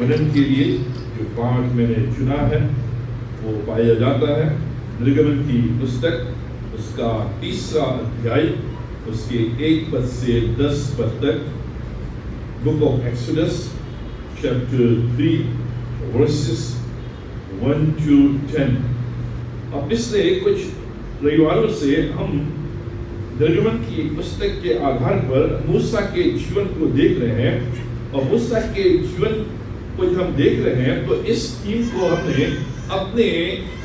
मनन के लिए जो पाठ मैंने चुना है वो पाया जाता है निर्गमन की पुस्तक उसका 3रा अध्याय उसके 1 पद से 10 पद तक, book of exodus chapter 3 versus 1 to 10। अब पिछले कुछ रविवारों से हम निर्गमन की पुस्तक के आधार पर मूसा के जीवन को देख रहे हैं, और मूसा के जीवन को जब हम देख रहे हैं तो इस थीम को हमने अपने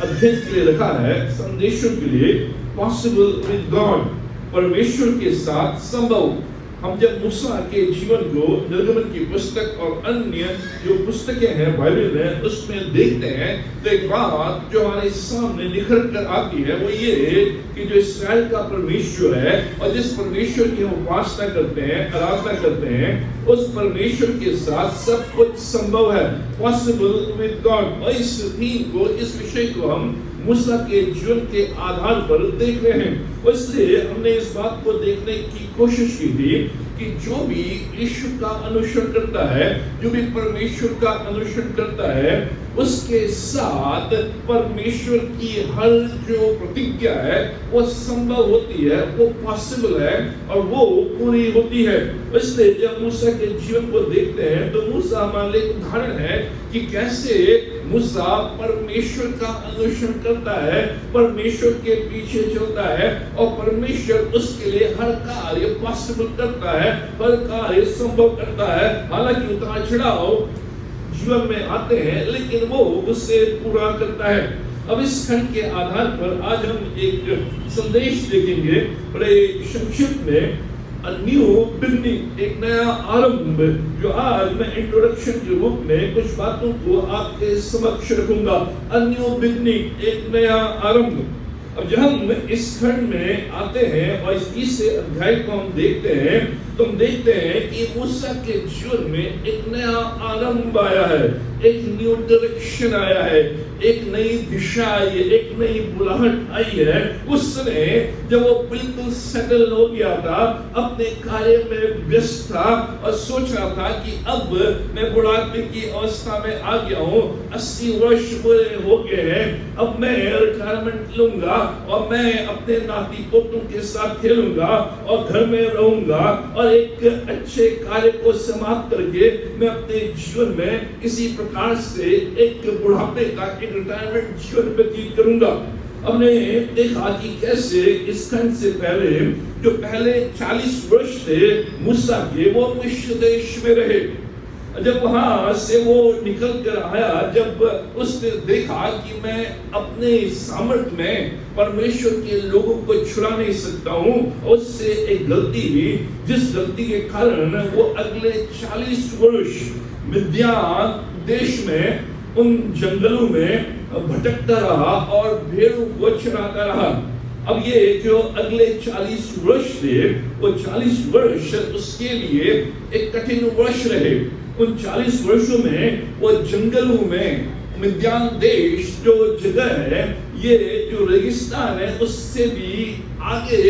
अध्ययन के लिए रखा है, संदेशों के लिए, पॉसिबल विद गॉड, परमेश्वर के साथ संभव। हम जब मूसा के जीवन को निर्गमन की पुस्तक और अन्य जो पुस्तकें हैं बाइबल में उसमें देखते हैं तो एक बात जो हमारे सामने निखर कर आती है वो ये कि जो इस्राएल का परमेश्वर है और जिस परमेश्वर की हम उपासना करते हैं, आराधना करते हैं, उस परमेश्वर के साथ सब कुछ संभव है, पॉसिबल विद गॉड। और इस थीम को, इस विषय को हम मूसा के जीवन के आधार पर देख रहे हैं। इसलिए हमने इस बात को देखने की कोशिश की थी कि जो भी यीशु का अनुसरण करता है, जो भी परमेश्वर का अनुसरण करता है, उसके साथ परमेश्वर की हर जो प्रतिज्ञा है वो संभव होती है, वो पॉसिबल है और वो पूरी होती है। इसलिए जब मूसा के जीवन को देखते हैं तो मूसा हमारे लिए उदाहरण है कि कैसे मूसा परमेश्वर का अनुसरण करता है, परमेश्वर के पीछे चलता है और परमेश्वर उसके लिए हर कार्य पॉसिबल करता है, हर कार्य संभव करता है। हालांकि उतार चढ़ाव जीवन में आते हैं लेकिन वो उससे पूरा करता है। अब इस खंड के आधार पर आज हम एक संदेश देखेंगे बड़े संक्षिप्त में, A new beginning, एक नया आरंभ, जो आज मैं इंट्रोडक्शन के रूप में कुछ बातों को आपके समक्ष रखूंगा। A new beginning, एक नया आरंभ। अब जब हम इस खंड में आते हैं और इस 30 अध्याय को हम देखते हैं तो हम देखते हैं कि मूसा के जीवन में एक नया आरंभ आया है, एक न्यू डायरेक्शन आया है, एक नई दिशा आई है, एक नई बुलाहट आई है। उस समय जब वो बिल्कुल सेटल हो गया था, अपने कार्य में व्यस्त था और सोच रहा था कि अब मैं बुढ़ापे की अवस्था में आ गया हूँ, 80 वर्ष पूरे हो गए हैं, अब मैं रिटायरमेंट लूंगा और मैं अपने नाती पोतों के साथ खेलूंगा और घर में रहूंगा और एक अच्छे कार्य को समाप्त करके मैं अपने जीवन में इसी प्रकार से एक बुढ़ापे का, एक रिटायरमेंट जीवन व्यतीत करूंगा। हमने देखा कि कैसे इस खंड से पहले जो पहले 40 वर्ष थे मूसा के, वो मिस्र देश में रहे। जब वहां से वो निकल कर आया, जब उसने देखा कि मैं अपने सामर्थ्य में परमेश्वर के लोगों को छुड़ा नहीं सकता हूँ, उससे एक गलती हुई जिस गलती के कारण वो अगले 40 वर्ष मिद्यान देश में उन जंगलों में भटकता रहा और भेड़ों को चराता रहा। अब ये जो अगले 40 वर्ष थे वो 40 वर्ष उसके लिए एक कठिन वर्ष रहे। उन 40 वर्षों में वो जंगलों में मिद्यान देश जो जगह है, ये जो रेगिस्तान है, उससे भी आगे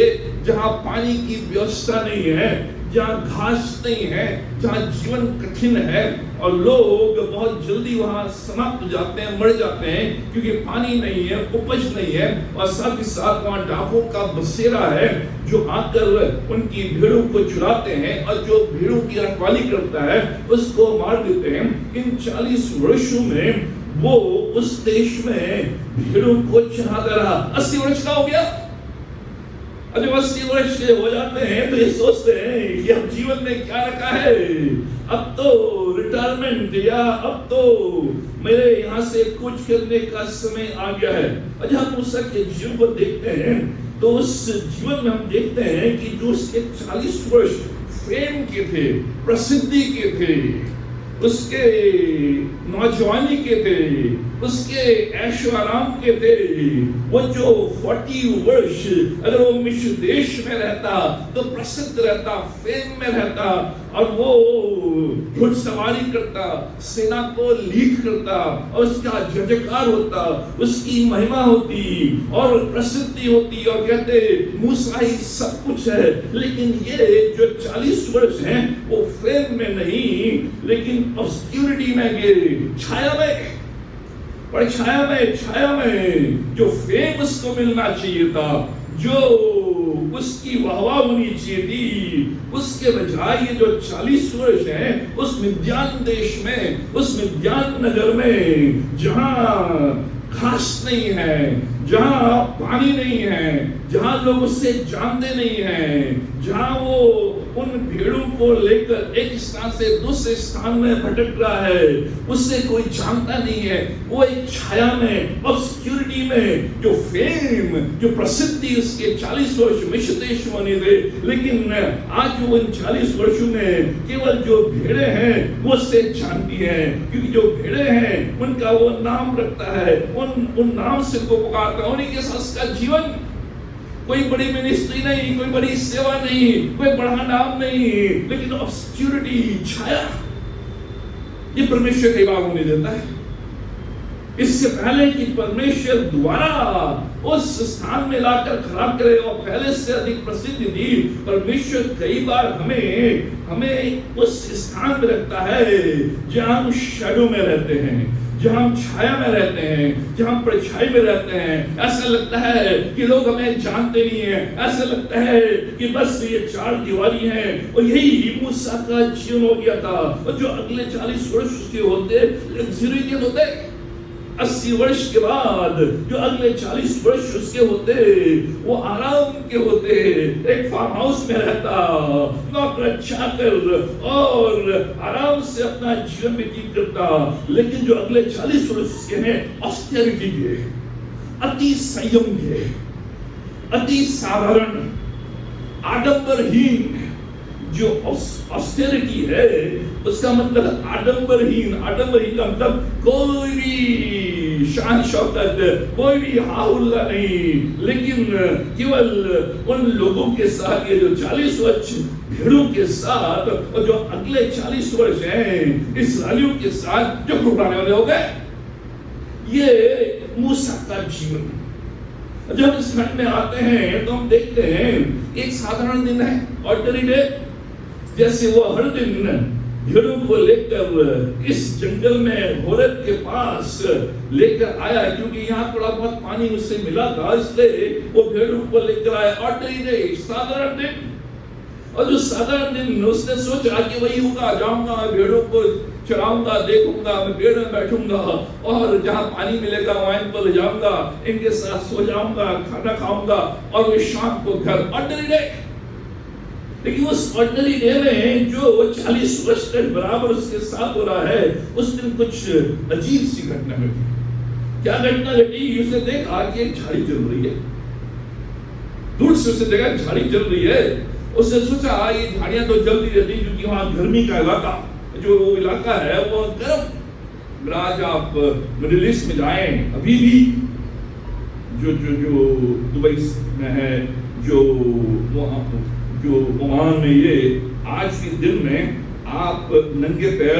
जहाँ पानी की व्यवस्था नहीं है, जहाँ घास नहीं है, जहाँ जीवन कठिन है और लोग बहुत जल्दी वहाँ समाप्त हो जाते हैं, मर जाते हैं क्योंकि पानी नहीं है, उपज नहीं है और साथ ही साथ वहाँ डाकुओं का बसेरा है जो आकर उनकी भेड़ों को चुराते हैं और जो भेड़ों की रखवाली करता है उसको मार देते हैं। इन 40 वर्षों में वो उस देश में भेड़ों को चराता रहा। 80 वर्ष का हो गया। जब 80 वर्ष के हो जाते हैं तो ये सोचते हैं कि अब जीवन में क्या रखा है, अब तो रिटायरमेंट या अब तो मेरे यहाँ से कुछ करने का समय आ गया है। और जब हम मूसा के जीवन को देखते हैं तो उस जीवन में हम देखते हैं कि जो उसके 40 वर्ष फेम के थे, प्रसिद्धि के थे, उसके नौजवानी के थे, उसके ऐशो आराम के थे, वो जो 40 वर्ष अगर वो मिस्र देश में रहता तो प्रसिद्ध रहता, फेम में रहता, और वो घुड़सवारी करता, सेना को लीड करता और उसका जयजयकार होता, उसकी महिमा होती और प्रसिद्धि होती और कहते मूसा ही सब कुछ है। लेकिन ये जो 40 वर्ष हैं वो फेम में नहीं लेकिन ऑब्स्क्यूरिटी में गए, छाया में, पर छाया में जो फेम उसको मिलना चाहिए था, जो उसकी वाहवाह होनी चाहिए थी, उसके बजाय ये जो 40 वर्ष हैं उस मिद्यान देश में, उस मिद्यान नगर में जहां घास नहीं है, जहां पानी नहीं है, जहां लोग उससे जानते नहीं हैं, जहां वो उन भेड़ों को लेकर एक स्थान से दूसरे स्थान में भटक रहा है, उससे कोई जानता नहीं है। वो एक छाया में, ऑब्स्क्यूरिटी में, जो फेम, जो प्रसिद्धि उसके 40 वर्ष मिस्र देश में थे, लेकिन आज वो इन 40 वर्षों में केवल जो भेड़े हैं वो उससे जानती हैं, क्योंकि जो भेड़े हैं उनका वो नाम रखता है, उन नाम से को पुकारता है, उन्हीं के साथ उसका जीवन। कोई बड़ी मिनिस्ट्री नहीं, कोई बड़ी सेवा नहीं, कोई बड़ा नाम नहीं, लेकिन ऑब्स्क्यूरिटी, छाया, ये परमेश्वर कई बार होने देता है। इससे पहले कि परमेश्वर द्वारा उस स्थान में लाकर खड़ा करे और पहले से अधिक प्रसिद्धि दी, परमेश्वर कई बार हमें उस स्थान में रखता है जहां हम शैडो में रहते हैं, जहां हम छाया में रहते हैं, जहां हम परछाई में रहते हैं। ऐसा लगता है कि लोग हमें जानते नहीं है, ऐसा लगता है कि बस ये 4 दीवारी है। और यही मूसा का जीवन हो गया था। और जो अगले 40 वर्ष उसके होते लग्जरी होते, 80 वर्ष के बाद जो अगले 40 वर्ष उसके होते वो आराम के होते, एक फार्म हाउस में रहता, नौकर चाकर और आराम से अपना जीवन व्यतीत करता। लेकिन जो अगले 40 वर्ष उसके हैं ऑस्टेरिटी के, अति संयम के, अति साधारण, आडंबरहीन। जो ऑस्टेरिटी है उसका मतलब आडंबरहीन का मतलब कोई भी शान शौकत, कोई भी हाहुल्ला नहीं, लेकिन केवल उन लोगों के साथ ये जो 40 वर्ष भेड़ों के साथ और जो अगले 40 वर्ष हैं इस्राएलियों के साथ जो घुटने वाले हो गए। ये मूसा का जीवन। जब इस खंड में आते हैं तो हम देखते हैं एक साधारण दिन है, ऑर्डिनरी डे, जैसे वो हर दिन भेड़ों को लेकर इस जंगल में होरेब के पास लेकर आया, क्योंकि यहाँ थोड़ा बहुत पानी उससे मिला था, इसलिए वो भेड़ों को लेकर आया। ऑर्डिनरी डे, साधारण दिन। और जो साधारण दिन उसने सोचा कि वही होगा, जाऊंगा भेड़ों को चराऊंगा, देखूंगा, मैं पेड़ में बैठूंगा और जहां पानी मिलेगा वहां पर ले जाऊंगा, इनके साथ सो जाऊंगा, खाना खाऊंगा और वे शाम को घर। Ordinary day. लेकिन उस ऑर्डिनरी डे में जो 40 वर्ष तक बराबर उसके साथ हो रहा है, उस दिन कुछ अजीब सी घटना घटी। क्या घटना घटी? उसने देखा कि एक झाड़ी जल रही है। दूर से उसने देखा झाड़ी जल रही है। उसने सोचा ये झाड़ियां तो जल्दी रहती क्योंकि वहां गर्मी का इलाका, जो वो इलाका है वो गर्म। आज आप मिडिल ईस्ट में जाएं, अभी भी जो दुबई में है, जो ओमान में, ये आज के दिन में आप नंगे पैर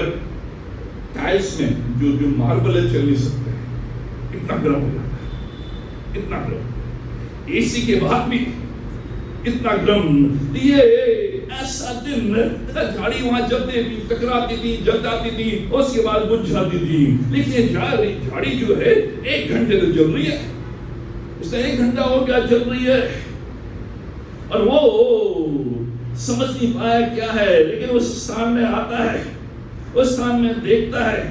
टाइल्स में जो मार्बल है चल नहीं सकते हैं, इतना गर्म हो जाता है, इतना गर्म। एसी के बाद भी इतना गर्म। ये ऐसा दिन, झाड़ी वहां जलती थी, टकराती थी, जल जाती थी, उसके बाद बुझ जाती थी। लेकिन झाड़ी जो है 1 घंटे तक जल रही है। उसने 1 घंटा हो गया जल रही है और वो समझ नहीं पाया क्या है। लेकिन उस स्थान में आता है, उस स्थान में देखता है,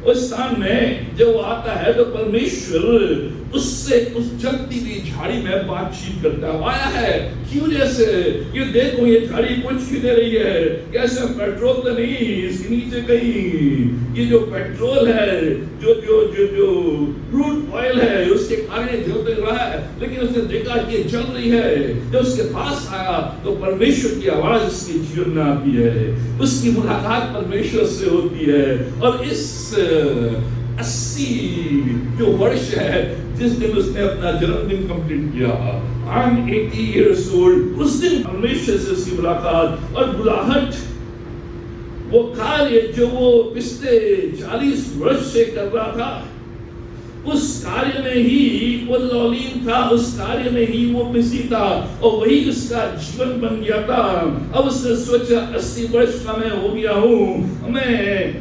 उस स्थान में जब वो आता है तो परमेश्वर उससे उस जलती हुई झाड़ी में बातचीत करता आया है। क्यों? जैसे ये देखो ये झाड़ी कुछ क्यों दे रही है, कैसे पेट्रोल तो नहीं इसके नीचे कहीं, ये जो पेट्रोल है, जो क्रूड ऑयल है उसके कारण जलते रहा है। लेकिन उसने देखा कि ये जल रही है। जब उसके पास आया तो परमेश्वर की आवाज उसके जीवन में आती है, उसकी मुलाकात परमेश्वर से होती है। और इस 80 जो वर्ष है जिस दिन उसने अपना जन्मदिन कंप्लीट किया, आई एम 80 years old, उस दिन परमेश्वर से उसकी मुलाकात और बुलाहट वो कार्य जो वो पिछले 40 वर्ष से कर रहा था, उस कार्य में ही वो लौलीन था, उस कार्य में ही वो बिजी था और वही उसका जीवन बन गया था। अब उसने सोचा 80 वर्ष का मैं हो गया हूँ, मैं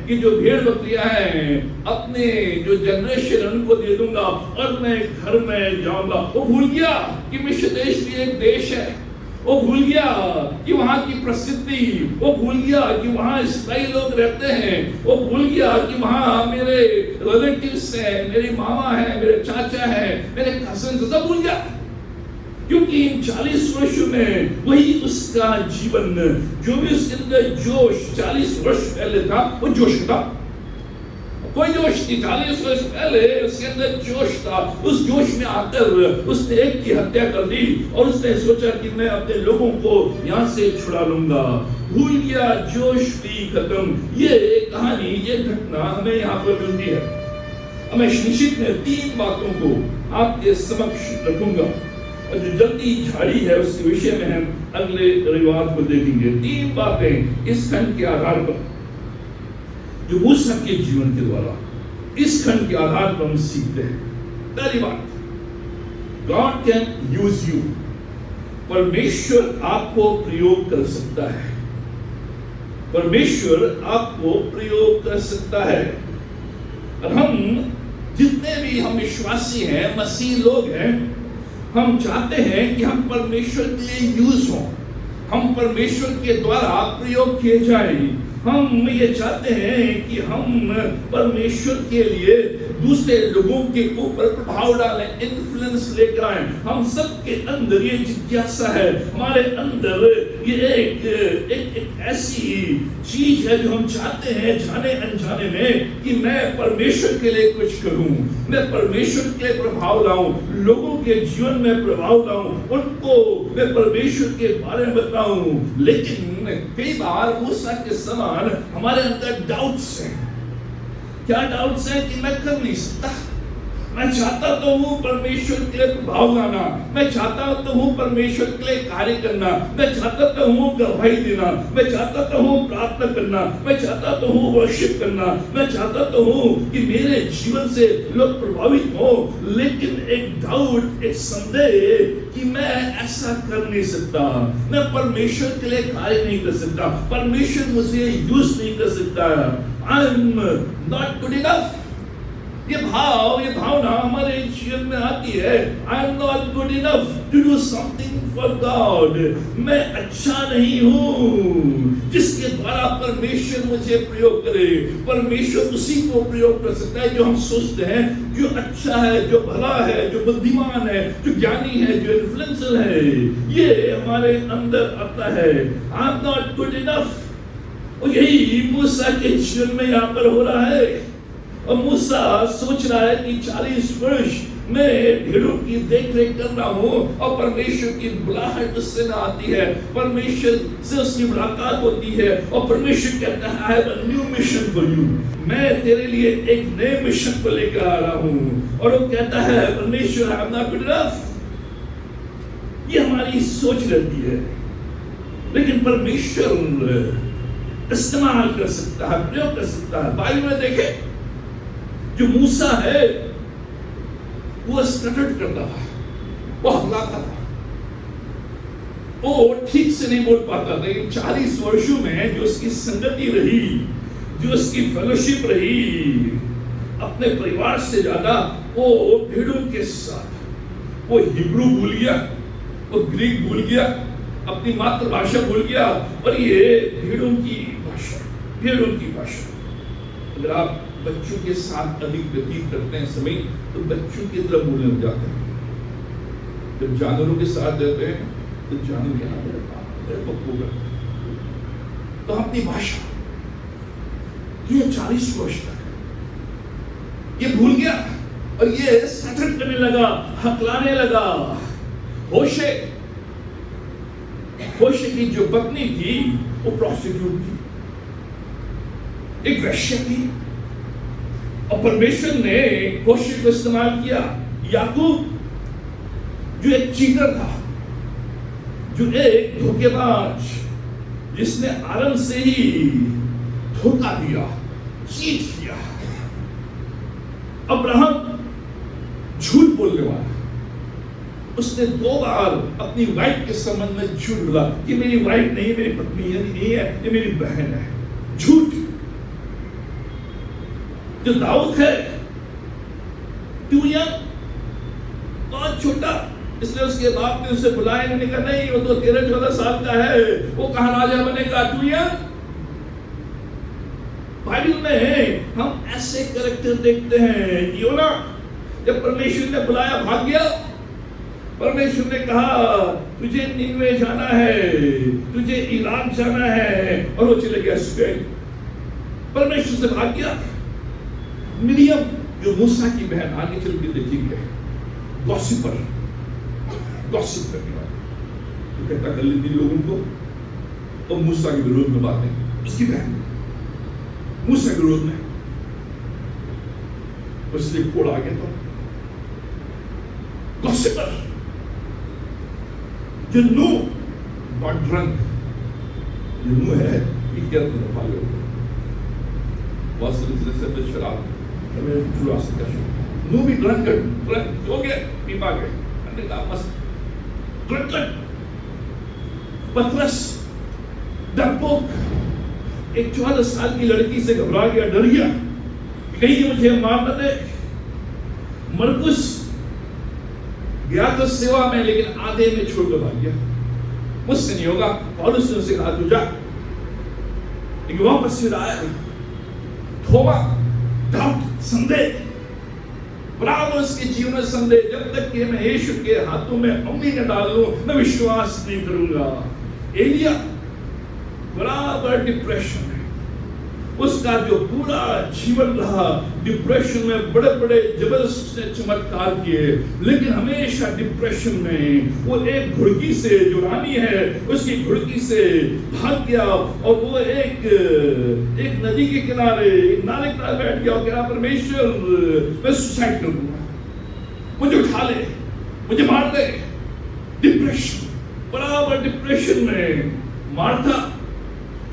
ये जो भेड़ बकरियां हैं अपने जो जनरेशन उनको दे दूंगा और मैं घर में जाऊंगा। वो भूल गया कि मिस्र देश भी एक देश है, वो भूल गया कि वहां की प्रसिद्धि, वो भूल गया कि वहां स्थायी लोग रहते हैं, वो भूल गया कि वहां मेरे रिलेटिव्स हैं, मेरे मामा हैं, मेरे चाचा हैं, मेरे कजिन, सब भूल गया। क्योंकि इन 40 वर्षों में वही उसका जीवन, जो भी उसके अंदर जोश 40 वर्ष पहले था, वो जोश था। कोई जोश नहीं, 40 वर्ष पहले उसके अंदर जोश था। उस जोश में आकर उसने एक की हत्या कर दी और उसने सोचा कि मैं अपने लोगों को यहाँ से छुड़ा लूंगा। भूल गया, जोश भी खत्म। ये कहानी, ये घटना हमें यहाँ पर मिलती है। मैं निश्चित में 3 बातों को आपके समक्ष रखूंगा और जो जल्दी झाड़ी है उसके विषय में हम अगले रविवार को देखेंगे। 3 बातें इस खंड के आधार पर जो मूसा के जीवन के द्वारा इस खंड के आधार पर हम सीखते हैं। पहली बात, गॉड कैन यूज यू। परमेश्वर आपको प्रयोग कर सकता है, परमेश्वर आपको प्रयोग कर सकता है। और हम जितने भी हम विश्वासी हैं, मसीह लोग हैं, हम चाहते हैं कि हम परमेश्वर के लिए यूज हों, हम परमेश्वर के द्वारा प्रयोग किए जाएं। हम ये चाहते हैं कि हम परमेश्वर के लिए दूसरे लोगों के ऊपर प्रभाव डालें, इन्फ्लुएंस लेकर आए। हम सबके अंदर ये जिज्ञासा है, हमारे अंदर ये एक ऐसी चीज है जो हम चाहते हैं जाने अनजाने में कि मैं परमेश्वर के लिए कुछ करूं, मैं परमेश्वर के लिए प्रभाव लाऊं, लोगों के जीवन में प्रभाव लाऊं, उनको मैं परमेश्वर के बारे में बताऊं। लेकिन कई बार मूसा के समान हमारे अंदर डाउट्स हैं। क्या डाउट्स हैं? कि मैं कर नहीं सकता, मैं चाहता तो हूं परमेश्वर के लिए प्रभाव लाना, मैं चाहता तो हूं परमेश्वर के लिए कार्य करना, मैं चाहता तो हूं गवाही देना, मैं चाहता तो हूं प्रार्थना करना, मैं चाहता तो हूं वर्शिप करना, मैं चाहता तो हूं कि मेरे जीवन से लोग प्रभावित हो। लेकिन एक डाउट, एक संदेह कि मैं ऐसा कर नहीं सकता, मैं परमेश्वर के लिए कार्य नहीं कर सकता, परमेश्वर मुझे यूज नहीं कर सकता, I am not good enough. ये भावना हमारे जीवन में आती है, I am not good enough to do something for God. मैं अच्छा नहीं हूं जिसके द्वारा परमेश्वर मुझे प्रयोग करे। परमेश्वर उसी को प्रयोग कर सकता है जो हम सोचते हैं जो अच्छा है, जो भला है, जो बुद्धिमान है, जो ज्ञानी है, जो इन्फ्लुएंसर है। ये हमारे अंदर आता है, I am not good enough. और यही मूसा के जीवन में यहाँ पर हो रहा है। और मूसा सोच रहा है कि 40 वर्ष मैं भेड़ों की देखरेख कर रहा हूं और परमेश्वर की बुलाहट उससे ना आती है, परमेश्वर से उसकी मुलाकात होती है और परमेश्वर कहता है I have a new mission for you, मैं तेरे लिए एक नए मिशन को लेकर आ रहा हूं। और वो कहता है परमेश्वर आई एम नॉट गुड इनफ। ये हमारी सोच रहती है, लेकिन परमेश्वर इस्तेमाल कर सकता है, प्रयोग कर सकता है। बाइबल में देखें, जो मूसा है वो स्टटर्ड करता था, वो हकलाता था, वो ठीक से नहीं बोल पाता था। लेकिन 40 वर्षों में जो उसकी संगति रही, जो उसकी फेलोशिप रही, अपने परिवार से ज्यादा वो भेड़ों के साथ, वो हिब्रू भूल गया, वो ग्रीक भूल गया, अपनी मातृभाषा भूल गया और ये भेड़ों की भाषा, भेड़ों की भाषा। अगर आप बच्चों के साथ अधिक व्यतीत करते हैं समय, तो बच्चों की तरफ बोलने लग जाते हैं। जब जानवरों के साथ रहते हैं तो जानवर क्या होगा, तो अपनी भाषा, ये 40 वर्ष तक ये भूल गया और ये सटक करने लगा, हकलाने लगा। होशे की जो पत्नी थी वो प्रोस्टिट्यूट थी, एक वेश्या थी, और परमेश्वर ने होशे को इस्तेमाल किया। याकूब जो एक चीटर था, जो एक धोखेबाज, जिसने आरंभ से ही धोखा दिया, चीट किया। अब्राहम झूठ बोलने वाला, उसने 2 बार अपनी वाइफ के संबंध में झूठ बोला कि मेरी वाइफ नहीं, मेरी पत्नी नहीं है, ये मेरी बहन है। झूठ। जो दाऊद है, तू बहुत छोटा, इसलिए उसके बाप ने उसे बुलाया, उन्होंने कहा नहीं, वो तो 13-14 साल का है, वो कहां राजा बनेगा, तू बाइबल में हम ऐसे कैरेक्टर देखते हैं। योना जब परमेश्वर ने बुलाया भाग गया। परमेश्वर ने कहा तुझे निनवे जाना है, तुझे इराक जाना है, और वो चले गया स्पेन। परमेश्वर से भाग गया। मिरियम जो मूसा की बहन, आगे चल के देखेंगे, गॉसिपर, गॉसिप करने वाला, इकट्ठा कर लेती लोगों को और मूसा के विरोध में बातें, उसकी बहन मूसा के विरोध में, उससे कोड़ आ गया। तो गॉसिपर जो नो नॉट ड्रंक, जो नो है ये क्या तुम खा लो, बहुत सारी चीजें से शराब हमें चुरा सकता है। नो भी ड्रंक हो गए, पीपा गए, हमने कहा मस्त ड्रंकन। पतरस डरपोक, एक 14 साल की लड़की से घबरा गया, डर गया, कहीं मुझे मार न दे। मरकुस गया तो सेवा में, लेकिन आधे में छोड़कर भाग गया, मुझसे नहीं होगा। पौलुस ने उसे कहा तू जा, लेकिन वापस फिर आया। थोमा, डाउट, संदेह, बराबर उसके जीवन में संदेह, जब तक कि मैं यीशु के हाथों में उंगली न डाल लूं मैं विश्वास नहीं करूंगा। एलिया बराबर डिप्रेशन है, उसका जो पूरा जीवन रहा डिप्रेशन में, बड़े बड़े जबरदस्त उसने चमत्कार किए, लेकिन हमेशा डिप्रेशन में वो एक घुड़की से, जो रानी है उसकी घुड़की से भाग गया, और वो एक नदी के किनारे, एक नाले किनारे बैठ गया और कह रहा परमेश्वर मैं सुसाइड करूंगा, मुझे उठा ले, मुझे मार दे। डिप्रेशन, बराबर डिप्रेशन में। मार्था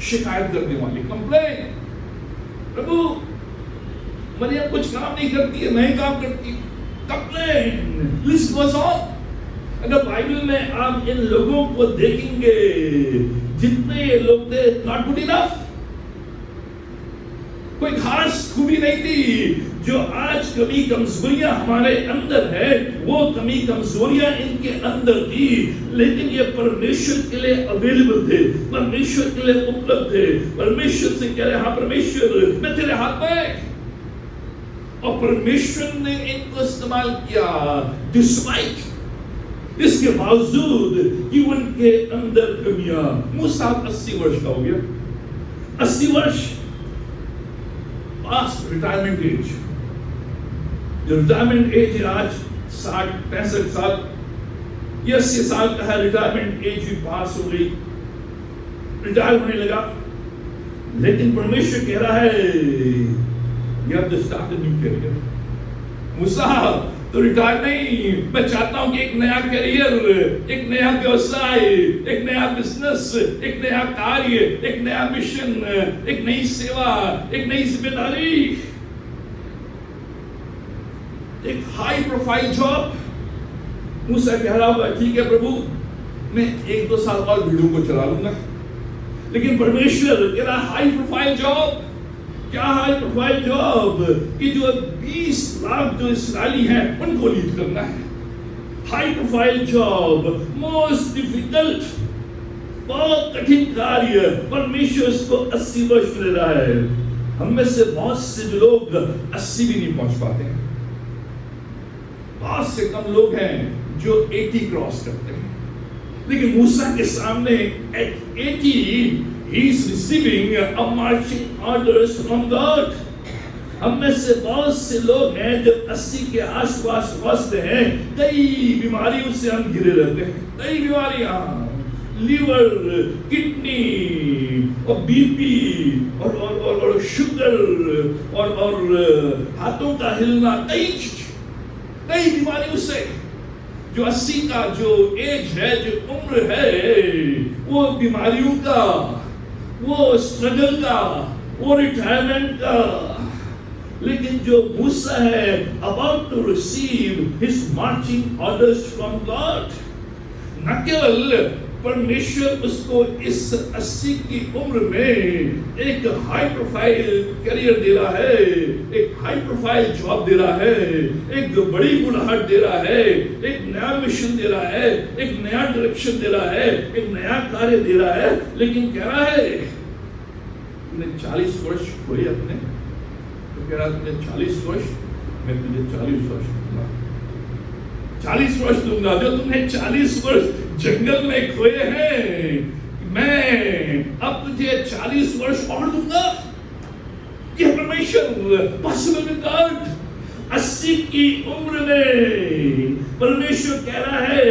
शिकायत करने वाली, कंप्लेन, प्रभु मरियम कुछ काम नहीं करती है, मैं काम करती हूँ, कंप्लेन, लिस्ट गोस ऑन। अगर बाइबल में आप इन लोगों को देखेंगे, जितने ये लोग थे, नॉट गुड इनफ, कोई खास खूबी नहीं थी। जो आज कमी कमजोरियां हमारे अंदर है, वो कमी कमजोरियां इनके अंदर थी, लेकिन ये परमेश्वर के लिए अवेलेबल थे, परमेश्वर के लिए उपलब्ध थे। परमेश्वर से कह रहे हाँ परमेश्वर मैं तेरे हाथ में, और परमेश्वर ने इनको इस्तेमाल किया डिस्पाइट, इसके बावजूद कि उनके अंदर कमियां। मूसा 80 वर्ष का हो गया, 80 वर्ष पास रिटायरमेंट एज, जो रिटायरमेंट एज है आज 60-65 साल, 80 साल का है, रिटायरमेंट एज भी पास हो गई, रिटायर होने लगा। लेकिन परमेश्वर कह रहा है you have to start a new career. मूसा तो रिटायर नहीं, मैं चाहता हूं कि एक नया करियर, एक नया व्यवसाय, एक नया बिजनेस, एक नया कार्य, एक नया मिशन, एक नई सेवा, एक नई जिम्मेदारी, एक हाई प्रोफाइल जॉब। मूसा कह रहा होगा ठीक है प्रभु, मैं 1-2 साल और भीड़ों को चला लूंगा, लेकिन परमेश्वर कह रहा हाई प्रोफाइल जॉब। क्या हाई प्रोफाइल जॉब? कि जो 20 लाख जो इस्राएली हैं उनको लीड करना है। High profile job, most difficult, बहुत कठिन कार्य, परमेश्वर इसको 80 वर्ष ले रहा है। हम में से बहुत से जो लोग 80 भी नहीं पहुंच पाते हैं, बहुत से कम लोग हैं जो 80 क्रॉस करते हैं, लेकिन मूसा के सामने at 80 he is receiving a marching orders from God। हम में से बहुत से लोग हैं जो 80 के आसपास पहुंचते हैं, कई बीमारियों से हम घिरे रहते हैं, कई बीमारियां, लीवर, किडनी और बीपी और शुगर और हाथों का हिलना, कई बीमारियों से। जो 80 का जो एज है, जो उम्र है, वो बीमारियों का, वो स्ट्रगल का, वो रिटायरमेंट का, लेकिन जो मूसा है about to receive his marching orders from God, न केवल परमेश्वर उसको इस 80 की उम्र में एक हाई प्रोफाइल करियर दे रहा है, एक हाई प्रोफाइल जॉब दे रहा है, एक बड़ी बुलाहट दे रहा है, एक नया मिशन दे रहा है, एक नया डायरेक्शन दे रहा है, एक नया कार्य दे रहा है, लेकिन कह रहा है तुमने 40 वर्ष खोए अपने, तो कह रहा तुमने 40 वर्ष, मैं तुझे 40 वर्ष दूंगा, 40 वर्ष दूंगा, जो तुमने 40 वर्ष जंगल में खोए हैं, मैं अब तुझे 40 वर्ष और दूंगा। यह परमेश्वर पॉसिबल विद गॉड। 80 की उम्र में परमेश्वर कह रहा है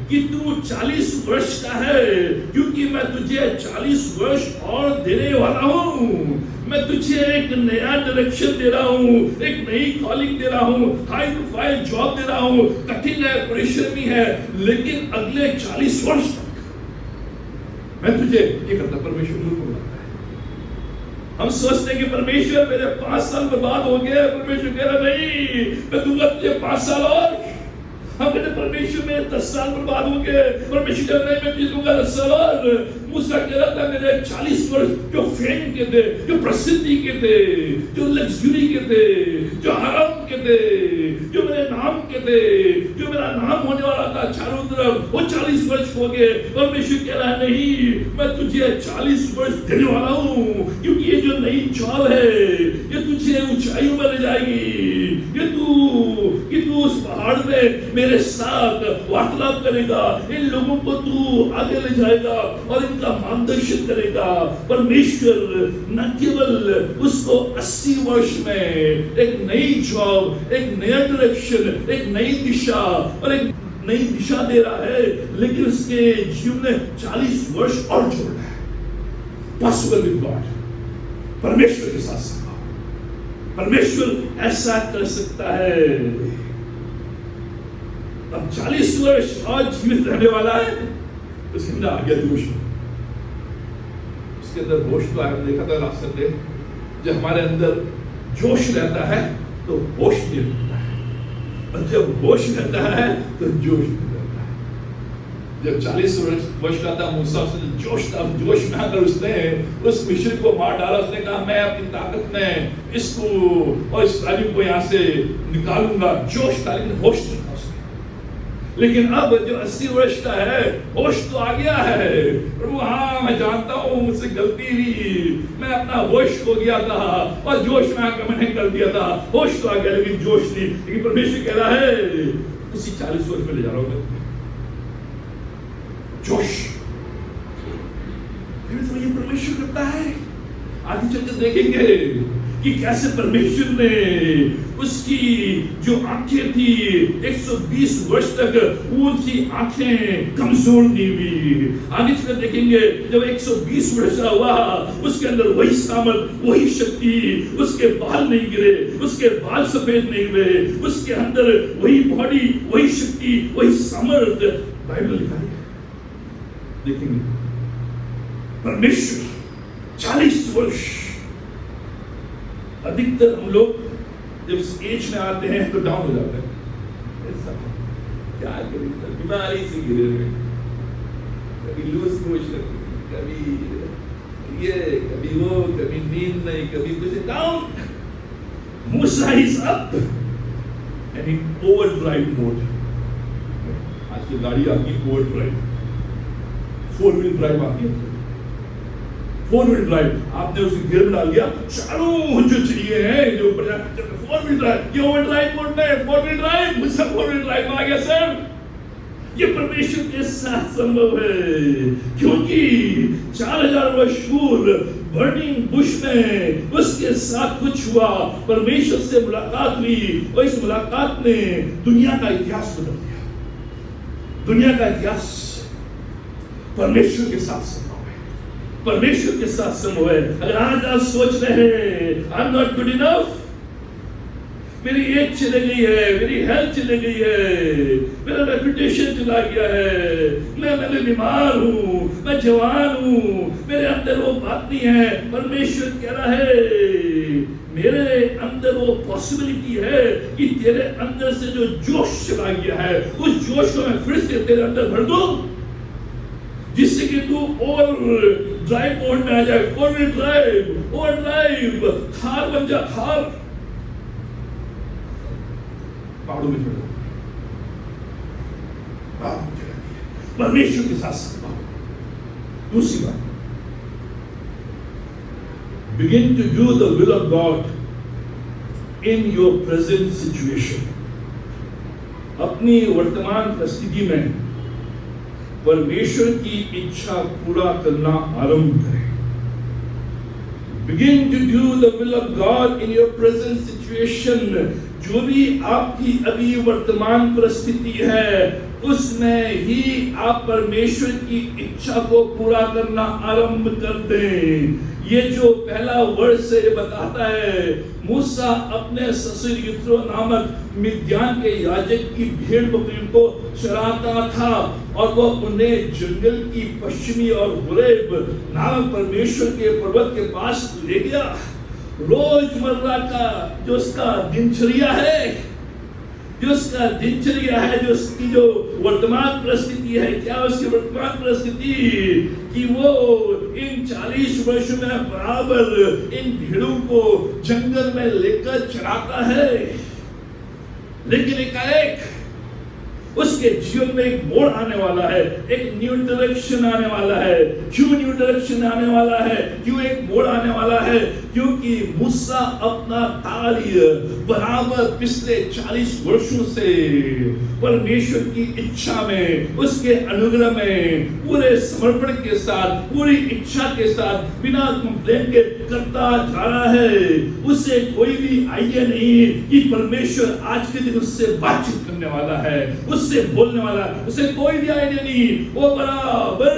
कि तू 40 वर्ष का है, क्योंकि मैं तुझे 40 वर्ष और देने वाला हूं। मैं तुझे एक नया डायरेक्शन दे रहा हूं, एक नई कॉलिंग दे रहा हूं, हाई प्रोफाइल जॉब दे रहा हूं। कठिन है, परिश्रमी है, लेकिन अगले 40 वर्ष तक मैं तुझे ये करता। परमेश्वर बोल रहा है। हम सोचते हैं कि परमेश्वर मेरे 5 साल बर्बाद हो गए, परमेश्वर कह रहा नहीं, मैं दूंगा तुझे 5 साल और। हम कहते परमेश्वर मेरे 10 साल बर्बाद हो गए, परमेश्वर कह रहा नहीं, मैं दूंगा 10 साल और। मूसा कह रहा था मेरे 40 वर्ष जो फेम के थे, जो प्रसिद्धि के थे, जो लग्जरी के थे, जो आराम के थे, जो मेरे नाम के थे, जो मेरा नाम होने वाला था चारों तरफ, वो 40 वर्ष हो गए। परमेश्वर कह रहा है नहीं, मैं तुझे 40 वर्ष देने वाला हूं, क्योंकि ये जो नई जॉब है ये तुझे ऊंचाइयों में ले जाएगी। ये तू उस पहाड़ में मेरे साथ वार्तालाप करेगा, इन लोगों को तू आगे ले जाएगा और इनका मार्गदर्शन करेगा। परमेश्वर न केवल उसको 80 वर्ष में एक नई जॉब, एक नया डायरेक्शन, एक नई दिशा और एक नई दिशा दे रहा है, लेकिन उसके जीवन में 40 वर्ष और जोड़ना है। Possible with God. परमेश्वर के साथ संभव। परमेश्वर ऐसा कर सकता है। अब 40 वर्ष और जीवित रहने वाला है, उसके अंदर आ गया जोश। उसके अंदर होश तो आया, देखा था लास्ट संडे, जब हमारे अंदर जोश रहता है तो होश नहीं रहता है, और जब होश रहता है तो जोश नहीं रहता है। जब 40 वर्ष का था मूसा, उसने जोश था, जोश में आकर उसने उस मिस्र को मार डाला। उसने कहा मैं अपनी ताकत में इसको और इस्राएलियों को यहाँ से निकालूंगा। जोश था, लेकिन होश नहीं था उसमें। लेकिन अब जो 80 वर्ष का है, होश तो आ गया है। प्रभु हाँ, मैं जानता हूँ मुझसे गलती हुई, मैं अपना होश खो गया था और जोश में आकर मैंने कर दिया था। होश तो आ गया, लेकिन जोश नहीं। लेकिन परमेश्वर कह रहा है उसी 40 वर्ष में ले जा रहा हूँ मैं तुम्हें। जोश तो ये परमेश्वर करता है। आगे चलकर देखेंगे कि कैसे परमेश्वर ने उसकी जो आंखें थी 120 वर्ष तक उनकी आंखें कमजोर नहीं हुई। आगे चलकर देखेंगे जब 120 वर्ष का हुआ, उसके अंदर वही सामर्थ, वही शक्ति, उसके बाल नहीं गिरे, उसके बाल सफेद नहीं हुए, उसके अंदर वही बॉडी, वही शक्ति, वही सामर्थ। बाइबल लिखा है, देखेंगे परमेश्वर 40 वर्ष। अधिकतर हम लोग जब इस एज में आते हैं तो डाउन हो जाते हैं। ऐसा क्या करें, बीमारी से गिरे हुए, कभी लूज मोशन, कभी ये, कभी वो, कभी नींद नहीं, कभी कुछ। Down. Musa is up and in overdrive mode. आज की गाड़ी आती है ओवरड्राइव, 4 व्हील ड्राइव आती है। 4 व्हील ड्राइव आपने उसे गियर में डाल दिया, चारों जो चाहिए है जो 4 व्हील ड्राइव, ये ओवरड्राइव मोड में 4 व्हील ड्राइव, मुझसे 4 व्हील ड्राइव में आ गया सर। ये परमेश्वर के साथ संभव है, क्योंकि 4000 वर्ष पूर्व बर्निंग बुश में उसके साथ कुछ हुआ। परमेश्वर से मुलाकात हुई और इस मुलाकात ने दुनिया का इतिहास बदल दिया। दुनिया का इतिहास परमेश्वर के साथ संभव है। परमेश्वर के साथ संभव है। अगर आज आप सोच रहे हैं आई एम नॉट गुड इनफ, मेरी एज चली गई है, मेरी हेल्थ चली गई है, मेरा रेपुटेशन चला गया है, मैं बीमार हूँ, मैं जवान हूँ, मेरे अंदर वो बात नहीं है। परमेश्वर कह रहा है मेरे अंदर वो पॉसिबिलिटी है कि तेरे अंदर से जो जोश चला गया है उस जोश को मैं फिर से तेरे अंदर भर दूं, जिससे कि तू और ड्राइव मोड में आ जाए, ओवर ड्राइव, थार बन जा, थार पहाड़ों में चढ़ो, परमेश्वर के साथ संभाल। दूसरी बात, begin to do the will of God in your present situation. अपनी वर्तमान परिस्थिति में परमेश्वर की इच्छा पूरा करना आरंभ करें। Begin to do the will of God in your present situation. जो भी आपकी अभी वर्तमान परिस्थिति है उसमें ही आप परमेश्वर की इच्छा को पूरा करना आरंभ कर दें। ये जो पहला वर्ष से बताता है, मूसा अपने ससुर यित्रो नामक मिद्यान के याजक की भेड़ बकरियों को चराता था और वो उन्हें जंगल की पश्चिमी और हुरैब नामक परमेश्वर के पर्वत के पास ले गया। रोजमर्रा का जो उसका दिनचर्या है, जो उसकी जो वर्तमान परिस्थिति है, क्या उसकी वर्तमान परिस्थिति कि वो इन 40 वर्षों में बराबर इन भेड़ों को जंगल में लेकर चराता है। लेकिन एकाएक उसके जीवन में एक मोड़ आने वाला है, एक न्यू डायरेक्शन आने वाला है। क्यों न्यू डायरेक्शन आने वाला है, क्यों एक मोड़ आने वाला है? क्योंकि मूसा अपना कार्य बराबर पिछले 40 वर्षों से परमेश्वर की इच्छा में, उसके अनुग्रह में पूरे समर्पण के साथ, पूरी इच्छा के साथ, बिना कंप्लेन के करता जा रहा है। उससे कोई भी आइडिया नहीं कि परमेश्वर आज के दिन उससे बातचीत करने वाला है, उससे बोलने वाला है, उसे कोई भी आइडिया नहीं। वो बराबर